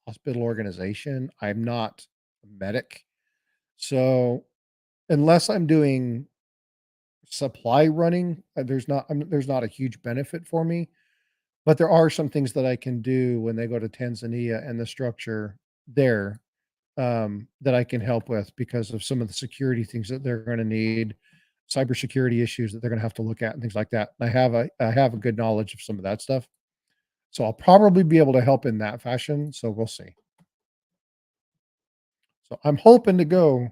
hospital organization. I'm not a medic, so unless I'm doing supply running, there's not a huge benefit for me. But there are some things that I can do when they go to Tanzania and the structure there, that I can help with because of some of the security things that they're gonna need, cybersecurity issues that they're gonna have to look at and things like that. I have a good knowledge of some of that stuff. So I'll probably be able to help in that fashion, so we'll see. So I'm hoping to go.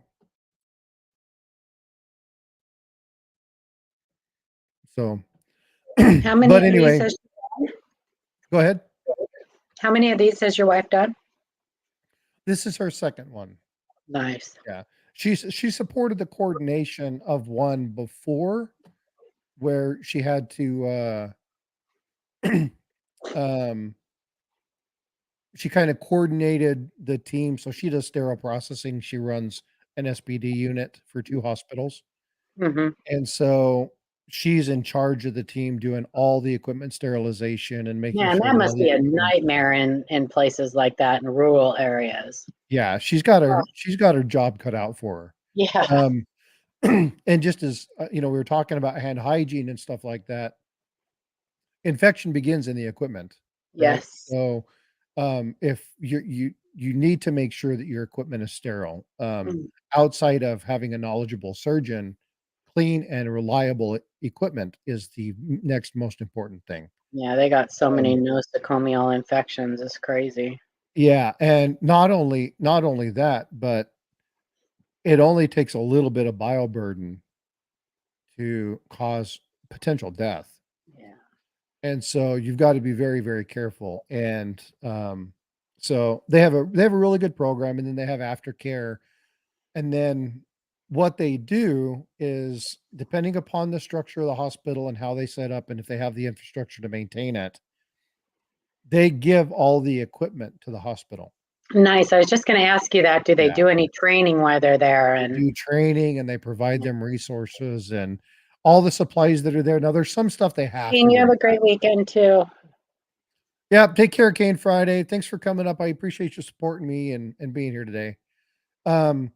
So, How many but of these anyway, has go ahead. how many of these has your wife done? This is her second one. Nice. Yeah. She supported the coordination of one before where she had to, um, she kinda coordinated the team, so she does sterile processing, she runs an SPD unit for 2 hospitals, Mhm. and so she's in charge of the team doing all the equipment sterilization and making Yeah, and sure that that all must the be a equipment. nightmare in places like that in rural areas. Yeah, Oh, she's got her job cut out for her. yeah. And just as, we were talking about hand hygiene and stuff like that, infection begins in the equipment, right? Yes. So, if you need to make sure that your equipment is sterile, Mm. outside of having a knowledgeable surgeon, clean and reliable equipment is the next most important thing. Yeah, they got so many Um, nosocomial infections, it's crazy. yeah, and not only that, but it only takes a little bit of bioburden to cause potential death. Yeah. And so you've got to be very, very careful. And so they have a really good program, and then they have aftercare. And then what they do is, depending upon the structure of the hospital and how they set up, and if they have the infrastructure to maintain it, they give all the equipment to the hospital. Nice. I was just gonna ask you that. Do they Yeah. do any training while they're there? They And do training and they provide yeah. them resources and all the supplies that are there. Now there's some stuff they have Kane, to you have bring. a great weekend too. Yeah, take care, Kane Friday. Thanks for coming up. I appreciate you supporting me and being here today. Um,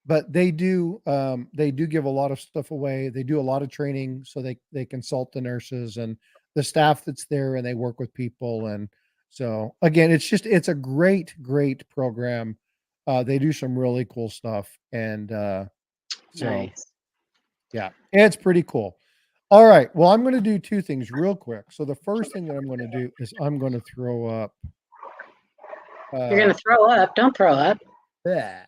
but they do give a lot of stuff away. They do a lot of training, so they consult the nurses and the staff that's there, and they work with people. And so again, it's a great program. They do some really cool stuff, and so Nice. yeah, it's pretty cool. All right, well, I'm going to do two things real quick. So the first thing that I'm going to do is I'm going to throw up. You're Uh, gonna throw up. Don't throw up. bleh.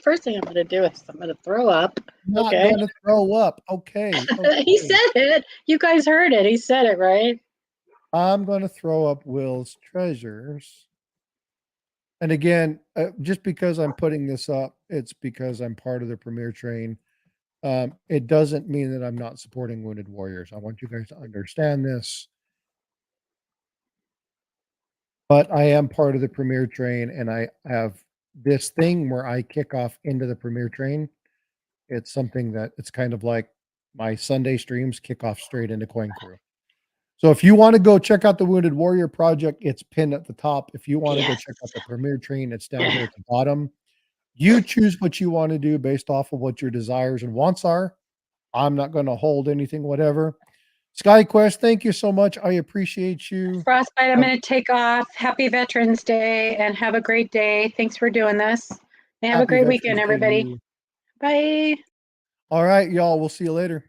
First thing I'm gonna do is I'm gonna throw up. Not Okay. gonna throw up. Okay, He okay. said it. You guys heard it. He said it, right? I'm gonna throw up Will's treasures. And again, just because I'm putting this up, it's because I'm part of the Premier Train. It doesn't mean that I'm not supporting Wounded Warriors. I want you guys to understand this. But I am part of the Premier Train, and I have this thing where I kick off into the Premier Train. It's something that it's kind of like my Sunday streams kick off straight into Coin Crew. So if you want to go check out the Wounded Warrior Project, it's pinned at the top. If you want to go Yes. check out the Premier Train, it's down here at the bottom. You choose what you want to do based off of what your desires and wants are. I'm not going to hold anything, whatever. SkyQuest, thank you so much. I appreciate you. Frostbite, I'm Um, going to take off. Happy Veterans Day and have a great day. Thanks for doing this. And have a Happy great weekend, Veterans Day to everybody. you. Bye. All right, y'all. We'll see you later.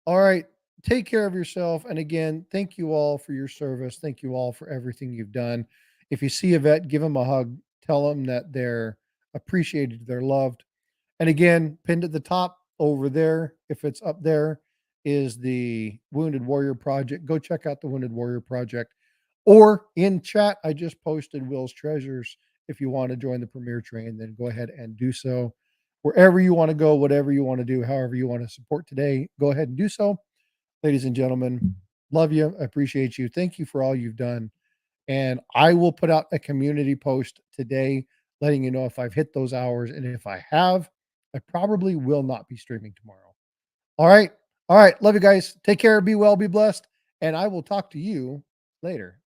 All right. Take care of yourself. And again, thank you all for your service. Thank you all for everything you've done. If you see a vet, give them a hug. Tell them that they're appreciated, they're loved. And again, pinned at the top over there, if it's up there, is the Wounded Warrior Project. Go check out the Wounded Warrior Project. Or in chat, I just posted Will's Treasures. If you want to join the Premier Train, then go ahead and do so. Wherever you want to go, whatever you want to do, however you want to support today, go ahead and do so. Ladies and gentlemen, love you. I appreciate you. Thank you for all you've done. And I will put out a community post today letting you know if I've hit those hours. And if I have, I probably will not be streaming tomorrow. All right. All right. Love you guys. Take care. Be well. Be blessed. And I will talk to you later.